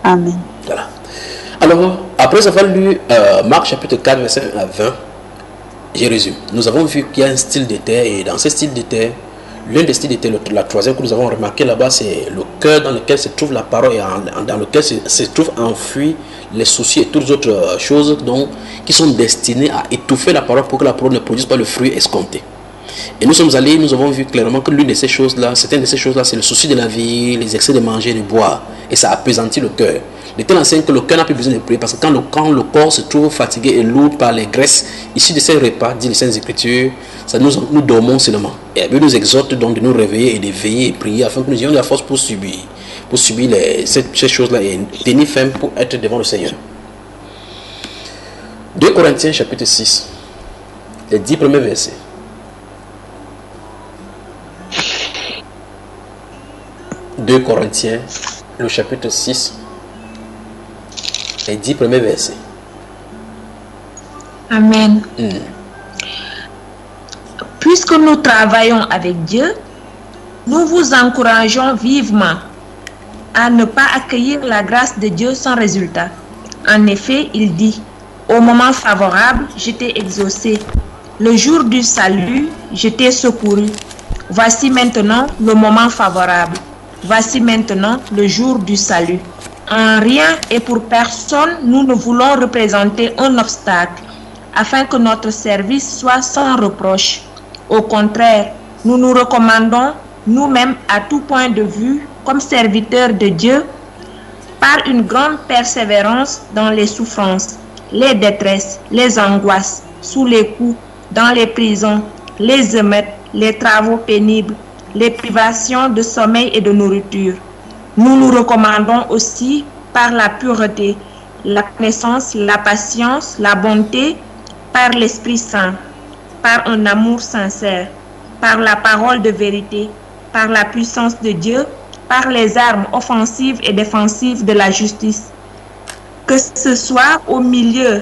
Amen. Voilà. Alors, après avoir lu Marc chapitre 4, verset 1 à 20, je résume. Nous avons vu qu'il y a un style de terre, et dans ce style de terre, l'un des styles de terre, la troisième que nous avons remarqué là-bas, c'est le cœur dans lequel se trouve la parole et dans lequel se trouvent enfouis les soucis et toutes les autres choses qui sont destinées à étouffer la parole pour que la parole ne produise pas le fruit escompté. Et nous sommes allés, nous avons vu clairement que l'une de ces choses-là, certaines de ces choses-là, c'est le souci de la vie, les excès de manger, de boire. Et ça appesantit le cœur. De telle enseigne que le cœur n'a plus besoin de prier. Parce que quand le corps se trouve fatigué et lourd par les graisses issues de ces repas, dit les Saintes Écritures, nous dormons seulement. Et Dieu nous exhorte donc de nous réveiller et de veiller et prier afin que nous ayons de la force pour subir ces choses-là et tenir ferme pour être devant le Seigneur. 2 Corinthiens chapitre 6, les 10 premiers versets. « 2 Corinthiens, le chapitre 6, les 10 premiers versets. » Amen. Puisque nous travaillons avec Dieu, nous vous encourageons vivement à ne pas accueillir la grâce de Dieu sans résultat. En effet, il dit, « Au moment favorable, je t'ai exaucé. Le jour du salut, je t'ai secouru. Voici maintenant le moment favorable. Voici maintenant le jour du salut. » En rien et pour personne, nous ne voulons représenter un obstacle, afin que notre service soit sans reproche. Au contraire, nous nous recommandons nous-mêmes à tout point de vue comme serviteurs de Dieu par une grande persévérance dans les souffrances, les détresses, les angoisses, sous les coups, dans les prisons, les émeutes, les travaux pénibles, les privations de sommeil et de nourriture. Nous nous recommandons aussi par la pureté, la connaissance, la patience, la bonté, par l'Esprit Saint, par un amour sincère, par la parole de vérité, par la puissance de Dieu, par les armes offensives et défensives de la justice. Que ce soit au milieu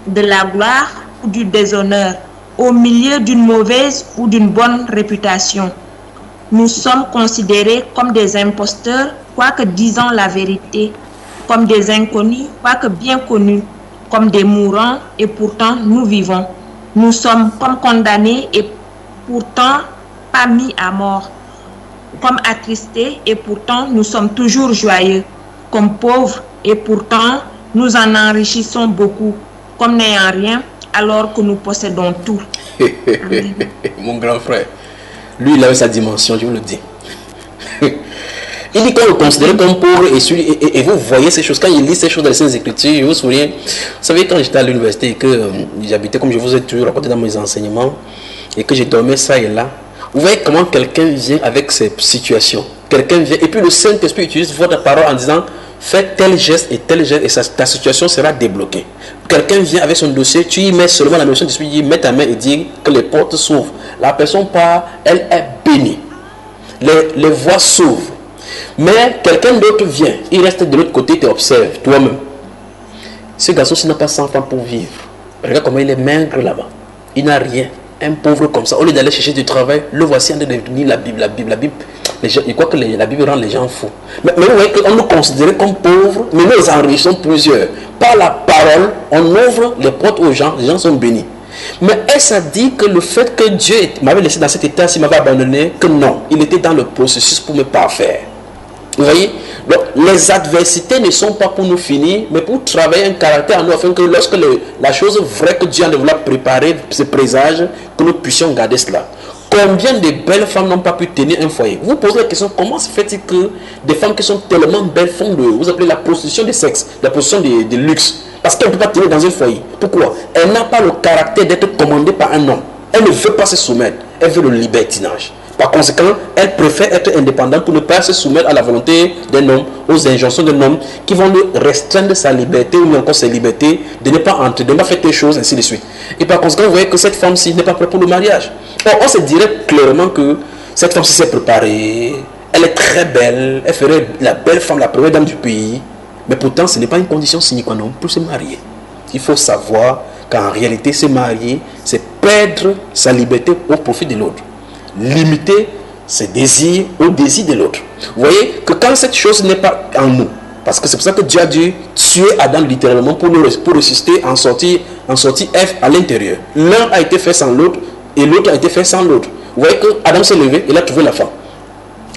de la gloire ou du déshonneur, au milieu d'une mauvaise ou d'une bonne réputation. Nous sommes considérés comme des imposteurs, quoique disant la vérité, comme des inconnus, quoique bien connus, comme des mourants, et pourtant nous vivons. Nous sommes comme condamnés et pourtant pas mis à mort, comme attristés et pourtant nous sommes toujours joyeux, comme pauvres et pourtant nous en enrichissons beaucoup, comme n'ayant rien alors que nous possédons tout. Mon grand frère, lui il avait sa dimension, je vous le dis. Il dit qu'on le considère comme pauvre et vous voyez ces choses. Quand il lit ces choses dans les Saintes Écritures, je vous souviens, vous savez, quand j'étais à l'université et que j'habitais, comme je vous ai toujours raconté dans mes enseignements, et que je dormais ça et là, vous voyez comment quelqu'un vient avec ces situations. Quelqu'un vient, et puis le Saint-Esprit utilise votre parole en disant, fais tel geste et ta situation sera débloquée. Quelqu'un vient avec son dossier, tu y mets seulement la notion de l'Esprit, mets ta main et dis que les portes s'ouvrent. La personne part, elle est bénie. Les voies s'ouvrent. Mais quelqu'un d'autre vient, il reste de l'autre côté, tu observes toi-même. Ce garçon-ci n'a pas 100 francs pour vivre. Regarde comment il est maigre là-bas. Il n'a rien. Un pauvre comme ça, au lieu d'aller chercher du travail, le voici en train de lire la Bible. Les gens, ils croient que la Bible rend les gens fous. Mais vous voyez qu'on nous considère comme pauvres, mais nous enrichissons plusieurs. Par la parole, on ouvre les portes aux gens, les gens sont bénis. Mais est-ce à dire que le fait que Dieu m'avait laissé dans cet état, s'il m'avait abandonné, que non, il était dans le processus pour me parfaire. Vous voyez, donc les adversités ne sont pas pour nous finir, mais pour travailler un caractère en nous, afin que lorsque la chose vraie que Dieu a voulu préparer, se présage, que nous puissions garder cela. Combien de belles femmes n'ont pas pu tenir un foyer? Vous posez la question, comment se fait-il que des femmes qui sont tellement belles font vous appelez la prostitution de sexe, la prostitution de luxe? Parce qu'elle ne peut pas tenir dans un foyer. Pourquoi? Elle n'a pas le caractère d'être commandée par un homme. Elle ne veut pas se soumettre, elle veut le libertinage. Par conséquent, elle préfère être indépendante pour ne pas se soumettre à la volonté d'un homme, aux injonctions d'un homme qui vont lui restreindre sa liberté ou encore ses libertés de ne pas entrer, de ne pas faire telle chose, ainsi de suite. Et par conséquent, vous voyez que cette femme-ci n'est pas prête pour le mariage. Or, on se dirait clairement que cette femme-ci s'est préparée, elle est très belle, elle ferait la belle femme, la première dame du pays. Mais pourtant, ce n'est pas une condition sine qua non pour se marier. Il faut savoir qu'en réalité, se marier, c'est perdre sa liberté au profit de l'autre. Limiter ses désirs au désir de l'autre. Vous voyez que quand cette chose n'est pas en nous, Parce que c'est pour ça que Dieu a dû tuer Adam littéralement pour ressusciter en sortie Ève à l'intérieur. L'un a été fait sans l'autre et l'autre a été fait sans l'autre. Vous voyez que Adam s'est levé, il a trouvé la femme.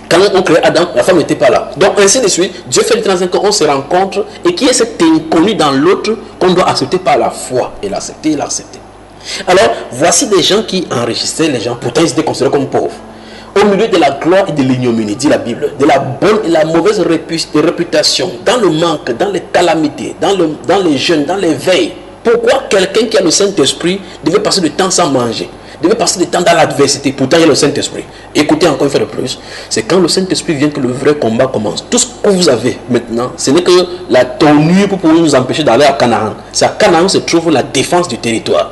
Quand on crée Adam, la femme n'était pas là. Donc ainsi de suite, Dieu fait le transition qu'on se rencontre et qui est cet inconnu dans l'autre qu'on doit accepter par la foi et l'accepter. Alors, voici des gens qui enrichissaient les gens, pourtant ils étaient considérés comme pauvres. Au milieu de la gloire et de l'ignominie, dit la Bible, de la bonne et la mauvaise réputation, dans le manque, dans les calamités, dans les jeûnes, dans les veilles. Pourquoi quelqu'un qui a le Saint-Esprit devait passer du temps sans manger, devait passer du temps dans l'adversité? Pourtant il y a le Saint-Esprit. Écoutez encore une fois de plus, c'est quand le Saint-Esprit vient que le vrai combat commence. Tout ce que vous avez maintenant, ce n'est que la tournure pour pouvoir nous empêcher d'aller à Canaan. C'est à Canaan se trouve la défense du territoire.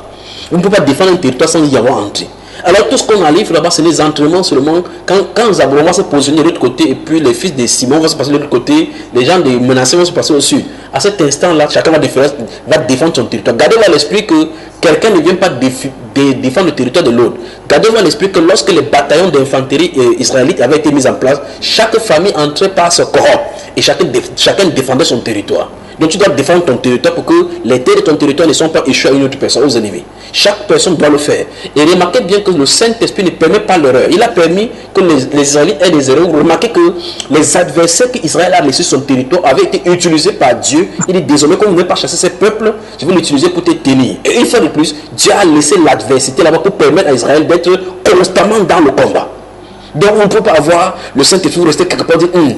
On ne peut pas défendre un territoire sans y avoir entré. Alors tout ce qu'on arrive là-bas, c'est les entraînements seulement. Quand Zabulon va se positionner de l'autre côté et puis les fils de Simon vont se passer de l'autre côté, les gens des menacés vont se passer au sud. À cet instant-là, chacun va défendre son territoire. Gardez-vous à l'esprit que quelqu'un ne vient pas défendre le territoire de l'autre. Gardez-vous à l'esprit que lorsque les bataillons d'infanterie israélites avaient été mis en place, chaque famille entrait par ce corps et chacun défendait son territoire. Donc tu dois défendre ton territoire pour que les terres de ton territoire ne sont pas échouées à une autre personne, aux ennemis. Chaque personne doit le faire. Et remarquez bien que le Saint-Esprit ne permet pas l'erreur. Il a permis que les Israélites aient des erreurs. Remarquez que les adversaires qu'Israël a laissés sur son territoire avaient été utilisés par Dieu. Il dit désormais, comme vous ne voulez pas chasser ces peuples, je vais l'utiliser pour te tenir. Et une fois de plus, Dieu a laissé l'adversité là-bas pour permettre à Israël d'être constamment dans le combat. Donc on ne peut pas avoir le Saint-Esprit rester quelque part et dire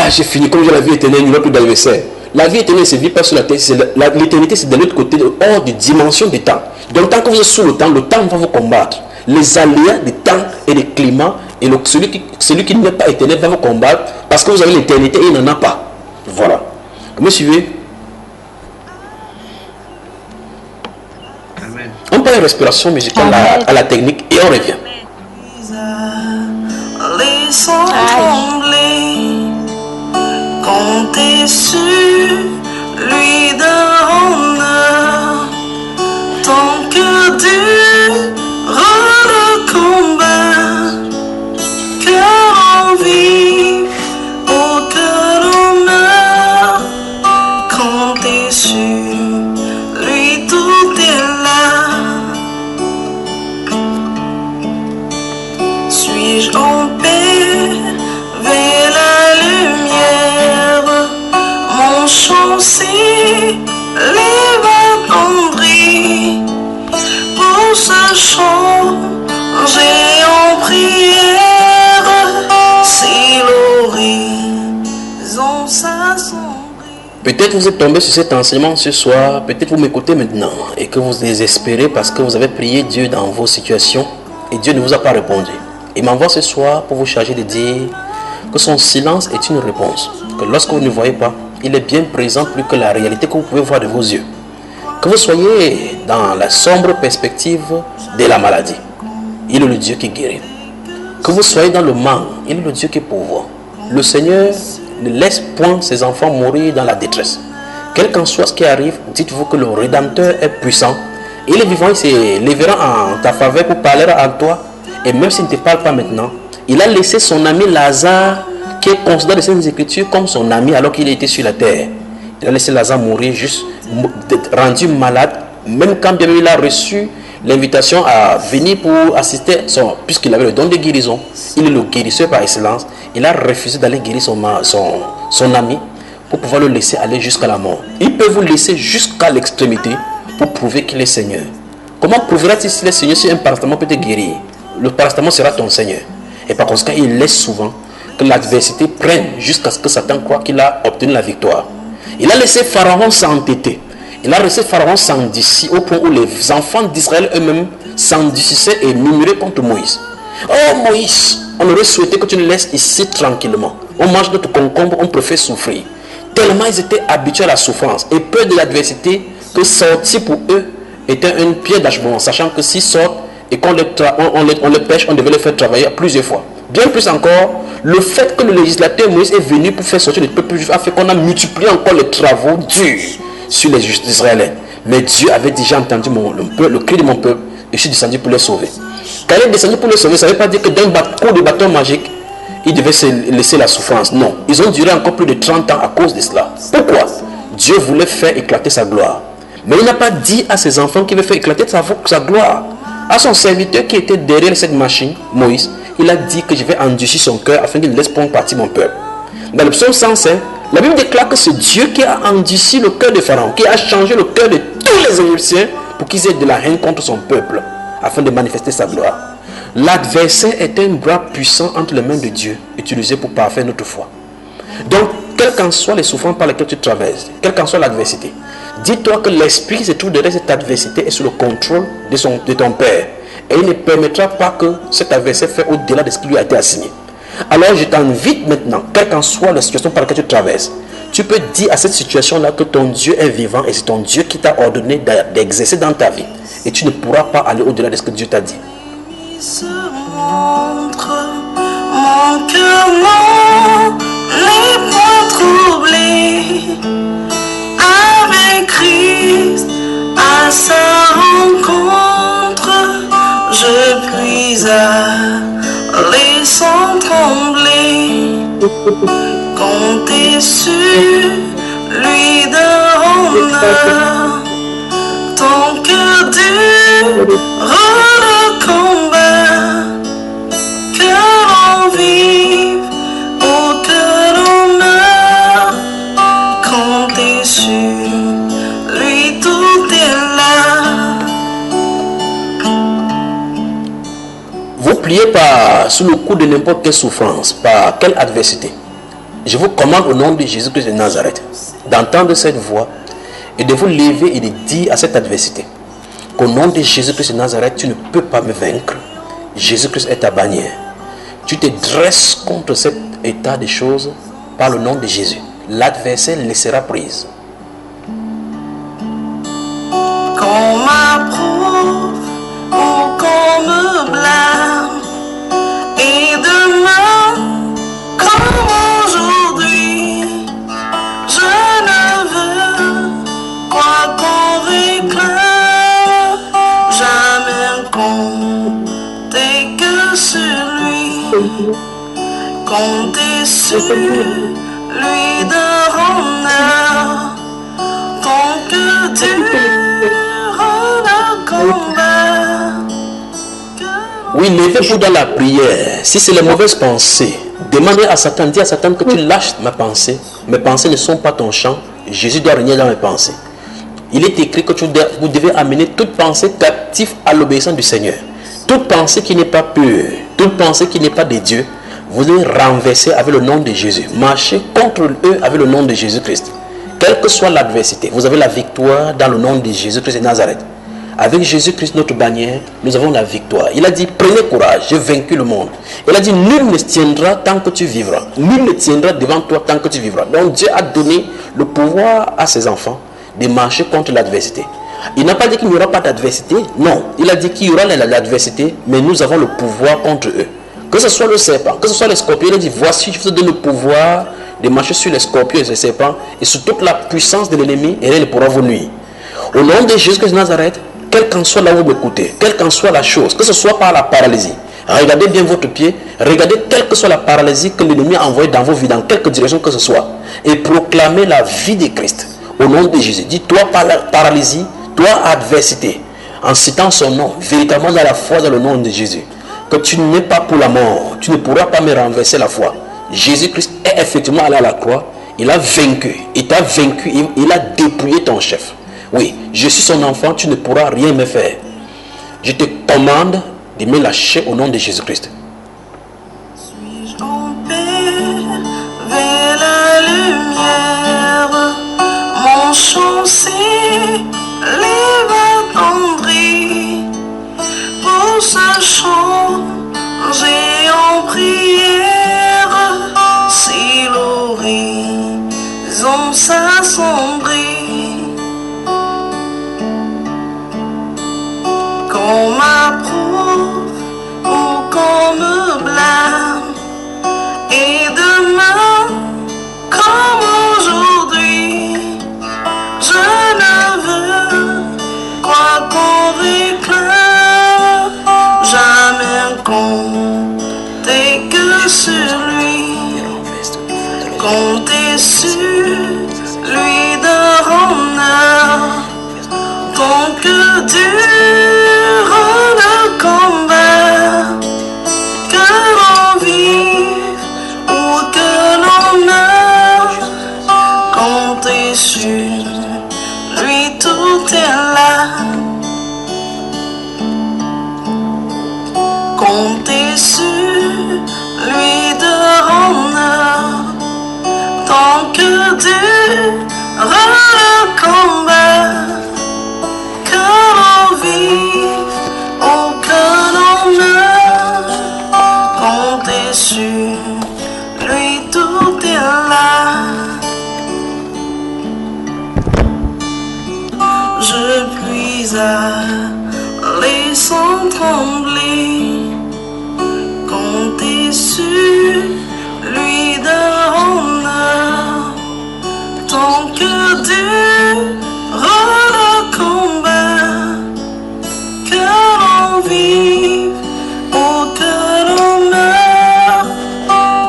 j'ai fini, comme j'ai la vie éternelle, il n'y a plus d'adversaire. La vie éternelle ne se vit pas sur la terre, l'éternité c'est de l'autre côté, hors de dimension du temps. Donc tant que vous êtes sous le temps va vous combattre. Les aléas du temps et du climat, et celui qui n'est pas éternel va vous combattre parce que vous avez l'éternité et il n'en a pas. Voilà. Vous me suivez? Amen. On parle de respiration musicale à la technique et on revient. Laissons trembler, comptez sur lui d'un honneur, tant que durera le combat, que l'on vive ou que l'on meurt, comptez sur lui, tout est là. Suis-je en paix vers la lumière? Mon chant s'élève attendri. Pour ce chant, j'ai en prière. Si l'horizon s'assombrit. Peut-être vous êtes tombé sur cet enseignement ce soir, peut-être vous m'écoutez maintenant et que vous désespérez parce que vous avez prié Dieu dans vos situations et Dieu ne vous a pas répondu. Il m'envoie ce soir pour vous charger de dire que son silence est une réponse. Que lorsque vous ne voyez pas, il est bien présent plus que la réalité que vous pouvez voir de vos yeux. Que vous soyez dans la sombre perspective de la maladie, il est le Dieu qui guérit. Que vous soyez dans le manque, il est le Dieu qui pourvoit. Le Seigneur ne laisse point ses enfants mourir dans la détresse. Quel qu'en soit ce qui arrive, dites-vous que le Rédempteur est puissant. Il est vivant, il se lèvera en ta faveur pour parler à toi. Et même s'il ne te parle pas maintenant, il a laissé son ami Lazare, qui est considéré dans les Écritures comme son ami alors qu'il était sur la terre. Il a laissé Lazare mourir, juste rendu malade, même quand bien il a reçu l'invitation à venir pour assister, puisqu'il avait le don de guérison. Il est le guérisseur par excellence. Il a refusé d'aller guérir son ami pour pouvoir le laisser aller jusqu'à la mort. Il peut vous laisser jusqu'à l'extrémité pour prouver qu'il est Seigneur. Comment prouvera-t-il s'il est Seigneur si un paracétamol peut te guérir? Le paracétamol sera ton Seigneur. Et par conséquent, il laisse souvent que l'adversité prenne jusqu'à ce que Satan croit qu'il a obtenu la victoire. Il a laissé Pharaon s'entêter. Il a laissé Pharaon s'endicier au point où les enfants d'Israël eux-mêmes s'endichissaient et murmuraient contre Moïse. Oh Moïse, on aurait souhaité que tu nous laisses ici tranquillement. On mange notre concombre, on préfère souffrir. Tellement ils étaient habitués à la souffrance et peur de l'adversité que sortir pour eux était une pierre d'achoppement, sachant que s'ils sortent et qu'on les pêche, on devait les faire travailler plusieurs fois. Bien plus encore, le fait que le législateur Moïse est venu pour faire sortir le peuple juif a fait qu'on a multiplié encore les travaux durs sur les Israéliens. Mais Dieu avait déjà entendu le cri de mon peuple et je suis descendu pour les sauver. Quand il est descendu pour les sauver, ça ne veut pas dire que d'un coup de bâton magique, ils devaient se laisser la souffrance. Non, ils ont duré encore plus de 30 ans à cause de cela. Pourquoi? Dieu voulait faire éclater sa gloire. Mais il n'a pas dit à ses enfants qu'il veut faire éclater sa gloire. À son serviteur qui était derrière cette machine, Moïse, il a dit que je vais endurcir son cœur afin qu'il laisse prendre partir mon peuple. Dans le psaume 105, la Bible déclare que c'est Dieu qui a endurci le cœur de Pharaon, qui a changé le cœur de tous les Égyptiens pour qu'ils aient de la haine contre son peuple, afin de manifester sa gloire. L'adversaire est un bras puissant entre les mains de Dieu, utilisé pour parfaire notre foi. Donc, quelles qu'en soient les souffrances par lesquelles tu traverses, quelle qu'en soit l'adversité, dis-toi que l'esprit qui se trouve derrière cette adversité est sous le contrôle de ton Père. Et il ne permettra pas que cet adversaire fasse au-delà de ce qui lui a été assigné. Alors je t'invite maintenant, quelle qu'en soit la situation par laquelle tu traverses, tu peux dire à cette situation-là que ton Dieu est vivant et c'est ton Dieu qui t'a ordonné d'exercer dans ta vie. Et tu ne pourras pas aller au-delà de ce que Dieu t'a dit. Se montre mon cœur non n'est point troublé avec Christ à sa rencontre je puis aller sans trembler compter sur lui de honneur ton cœur dur le combat que l'on vive ou que l'on meure compter sur lui tout est là. Vous pliez pas sous le coup de n'importe quelle souffrance, par quelle adversité. Je vous commande au nom de Jésus-Christ de Nazareth d'entendre cette voix et de vous lever et de dire à cette adversité qu'au nom de Jésus-Christ de Nazareth, tu ne peux pas me vaincre. Jésus-Christ est ta bannière. Tu te dresses contre cet état de choses par le nom de Jésus. L'adversaire laissera prise. Qu'on m'approuve ou qu'on me blâme, et demain, comme aujourd'hui, je ne veux quoi qu'on réclame, jamais compter que sur lui, compter sur lui de honneur, tant que Dieu le combat. Oui, levez-vous dans la prière. Si c'est les mauvaises pensées, demandez à Satan, dis à Satan que tu lâches ma pensée. Mes pensées ne sont pas ton champ. Jésus doit régner dans mes pensées. Il est écrit que vous devez amener toute pensée captive à l'obéissance du Seigneur. Toute pensée qui n'est pas pure, toute pensée qui n'est pas de Dieu, vous devez renverser avec le nom de Jésus. Marchez contre eux avec le nom de Jésus-Christ. Quelle que soit l'adversité, vous avez la victoire dans le nom de Jésus-Christ de Nazareth. Avec Jésus-Christ, notre bannière, nous avons la victoire. Il a dit, prenez courage, j'ai vaincu le monde. Il a dit, nul ne tiendra tant que tu vivras. Nul ne tiendra devant toi tant que tu vivras. Donc Dieu a donné le pouvoir à ses enfants de marcher contre l'adversité. Il n'a pas dit qu'il n'y aura pas d'adversité. Non, il a dit qu'il y aura l'adversité, mais nous avons le pouvoir contre eux. Que ce soit le serpent, que ce soit les scorpions, il a dit, voici, je vous donne le pouvoir de marcher sur les scorpions et les serpents et sur toute la puissance de l'ennemi, et rien ne pourra vous nuire. Au nom de Jésus-Christ de Nazareth, quel qu'en soit là où vous m'écoutez, quelle qu'en soit la chose, que ce soit par la paralysie, regardez bien votre pied, regardez quelle que soit la paralysie que l'ennemi a envoyée dans vos vies, dans quelque direction que ce soit, et proclamez la vie de Christ. Au nom de Jésus, dis toi paralysie, toi adversité, en citant son nom, véritablement dans la foi dans le nom de Jésus, que tu n'es pas pour la mort, tu ne pourras pas me renverser la foi. Jésus-Christ est effectivement allé à la croix, il a vaincu, il t'a vaincu, il a dépouillé ton chef. Oui, je suis son enfant, tu ne pourras rien me faire. Je te commande de me lâcher au nom de Jésus-Christ. Suis-je en paix vers la lumière, mon chant s'élève attendri. Pour ce chant, j'ai en prière, si l'horizon s'assombrit. Qu'on m'approuve ou qu'on me blâme, et demain, comme aujourd'hui, je ne veux tant que dure le combat, que l'on vive ou que l'on meure, comptez sur lui, tout est là. Comptez sur lui de honneur, tant que dure le combat, que l'on vive ou que l'on meure, comptez sur lui, tout est là. Je puis aller sans trembler, comptez sur lui de honneur, tant que dure le combat, que l'on vive ou que l'on meure,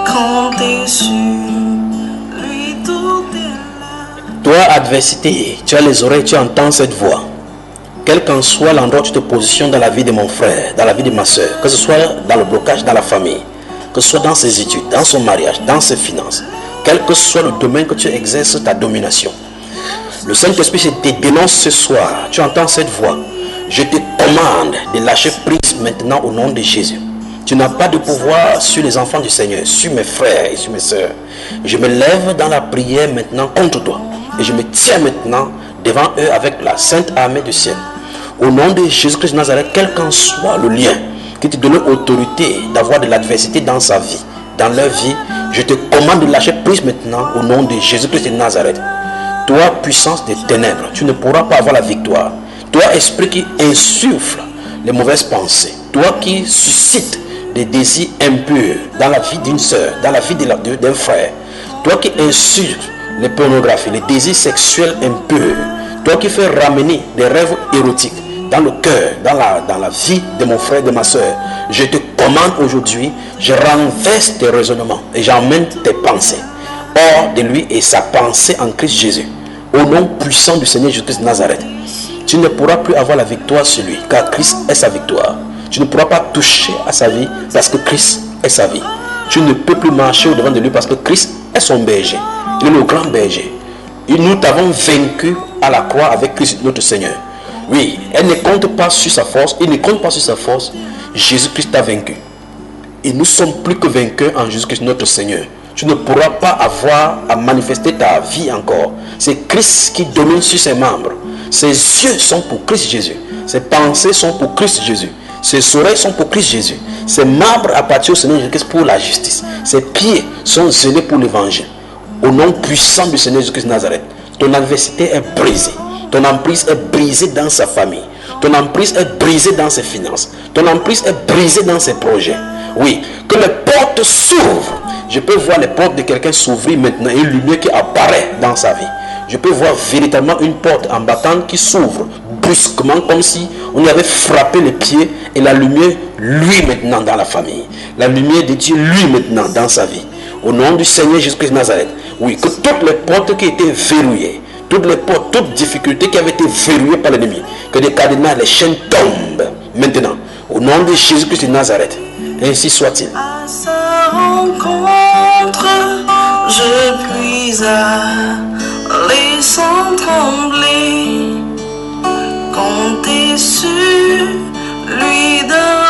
comptez sur lui, tout est là. Toi, adversité, tu as les oreilles, tu entends cette voix. Quel qu'en soit l'endroit où tu te positionnes dans la vie de mon frère, dans la vie de ma soeur, que ce soit dans le blocage dans la famille, que ce soit dans ses études, dans son mariage, dans ses finances, quel que soit le domaine que tu exerces ta domination, le Saint-Esprit te dénonce ce soir. Tu entends cette voix. Je te commande de lâcher prise maintenant au nom de Jésus. Tu n'as pas de pouvoir sur les enfants du Seigneur, sur mes frères et sur mes soeurs. Je me lève dans la prière maintenant contre toi et je me tiens maintenant devant eux avec la sainte armée du ciel. Au nom de Jésus-Christ de Nazareth, quel qu'en soit le lien qui te donne autorité d'avoir de l'adversité dans sa vie, dans leur vie, je te commande de lâcher prise maintenant au nom de Jésus-Christ de Nazareth. Toi, puissance des ténèbres, tu ne pourras pas avoir la victoire. Toi, esprit qui insuffle les mauvaises pensées. Toi qui suscite des désirs impurs dans la vie d'une soeur, dans la vie d'un frère. Toi qui insuffle les pornographies, les désirs sexuels impurs. Toi qui fais ramener des rêves érotiques dans le cœur, dans la vie de mon frère, de ma soeur. Je te commande aujourd'hui, je renverse tes raisonnements et j'emmène tes pensées hors de lui et sa pensée en Christ Jésus. Au nom puissant du Seigneur Jésus-Christ de Nazareth, tu ne pourras plus avoir la victoire sur lui, car Christ est sa victoire. Tu ne pourras pas toucher à sa vie parce que Christ est sa vie. Tu ne peux plus marcher au devant de lui parce que Christ est son berger. Il est le grand berger. Et nous t'avons vaincu à la croix avec Christ notre Seigneur. Oui, elle ne compte pas sur sa force. Il ne compte pas sur sa force. Jésus-Christ t'a vaincu. Et nous sommes plus que vainqueurs en Jésus-Christ notre Seigneur. Tu ne pourras pas avoir à manifester ta vie encore. C'est Christ qui domine sur ses membres. Ses yeux sont pour Christ Jésus. Ses pensées sont pour Christ Jésus. Ses oreilles sont pour Christ Jésus. Ses membres appartiennent au Seigneur Jésus-Christ pour la justice. Ses pieds sont zélés pour l'évangile. Au nom puissant du Seigneur Jésus-Christ de Nazareth, ton adversité est brisée. Ton emprise est brisée dans sa famille. Ton emprise est brisée dans ses finances. Ton emprise est brisée dans ses projets. Oui, que les portes s'ouvrent. Je peux voir les portes de quelqu'un s'ouvrir maintenant et une lumière qui apparaît dans sa vie. Je peux voir véritablement une porte en battant qui s'ouvre brusquement comme si on y avait frappé les pieds et la lumière lui maintenant dans la famille. La lumière de Dieu lui maintenant dans sa vie. Au nom du Seigneur Jésus-Christ de Nazareth. Oui, que toutes les portes qui étaient verrouillées, toutes les portes, toutes difficultés qui avaient été verrouillées par l'ennemi, que les cadenas, les chaînes tombent maintenant. Au nom de Jésus-Christ de Nazareth. Ainsi soit-il. À sa rencontre, je puis aller sans trembler, compter sur lui de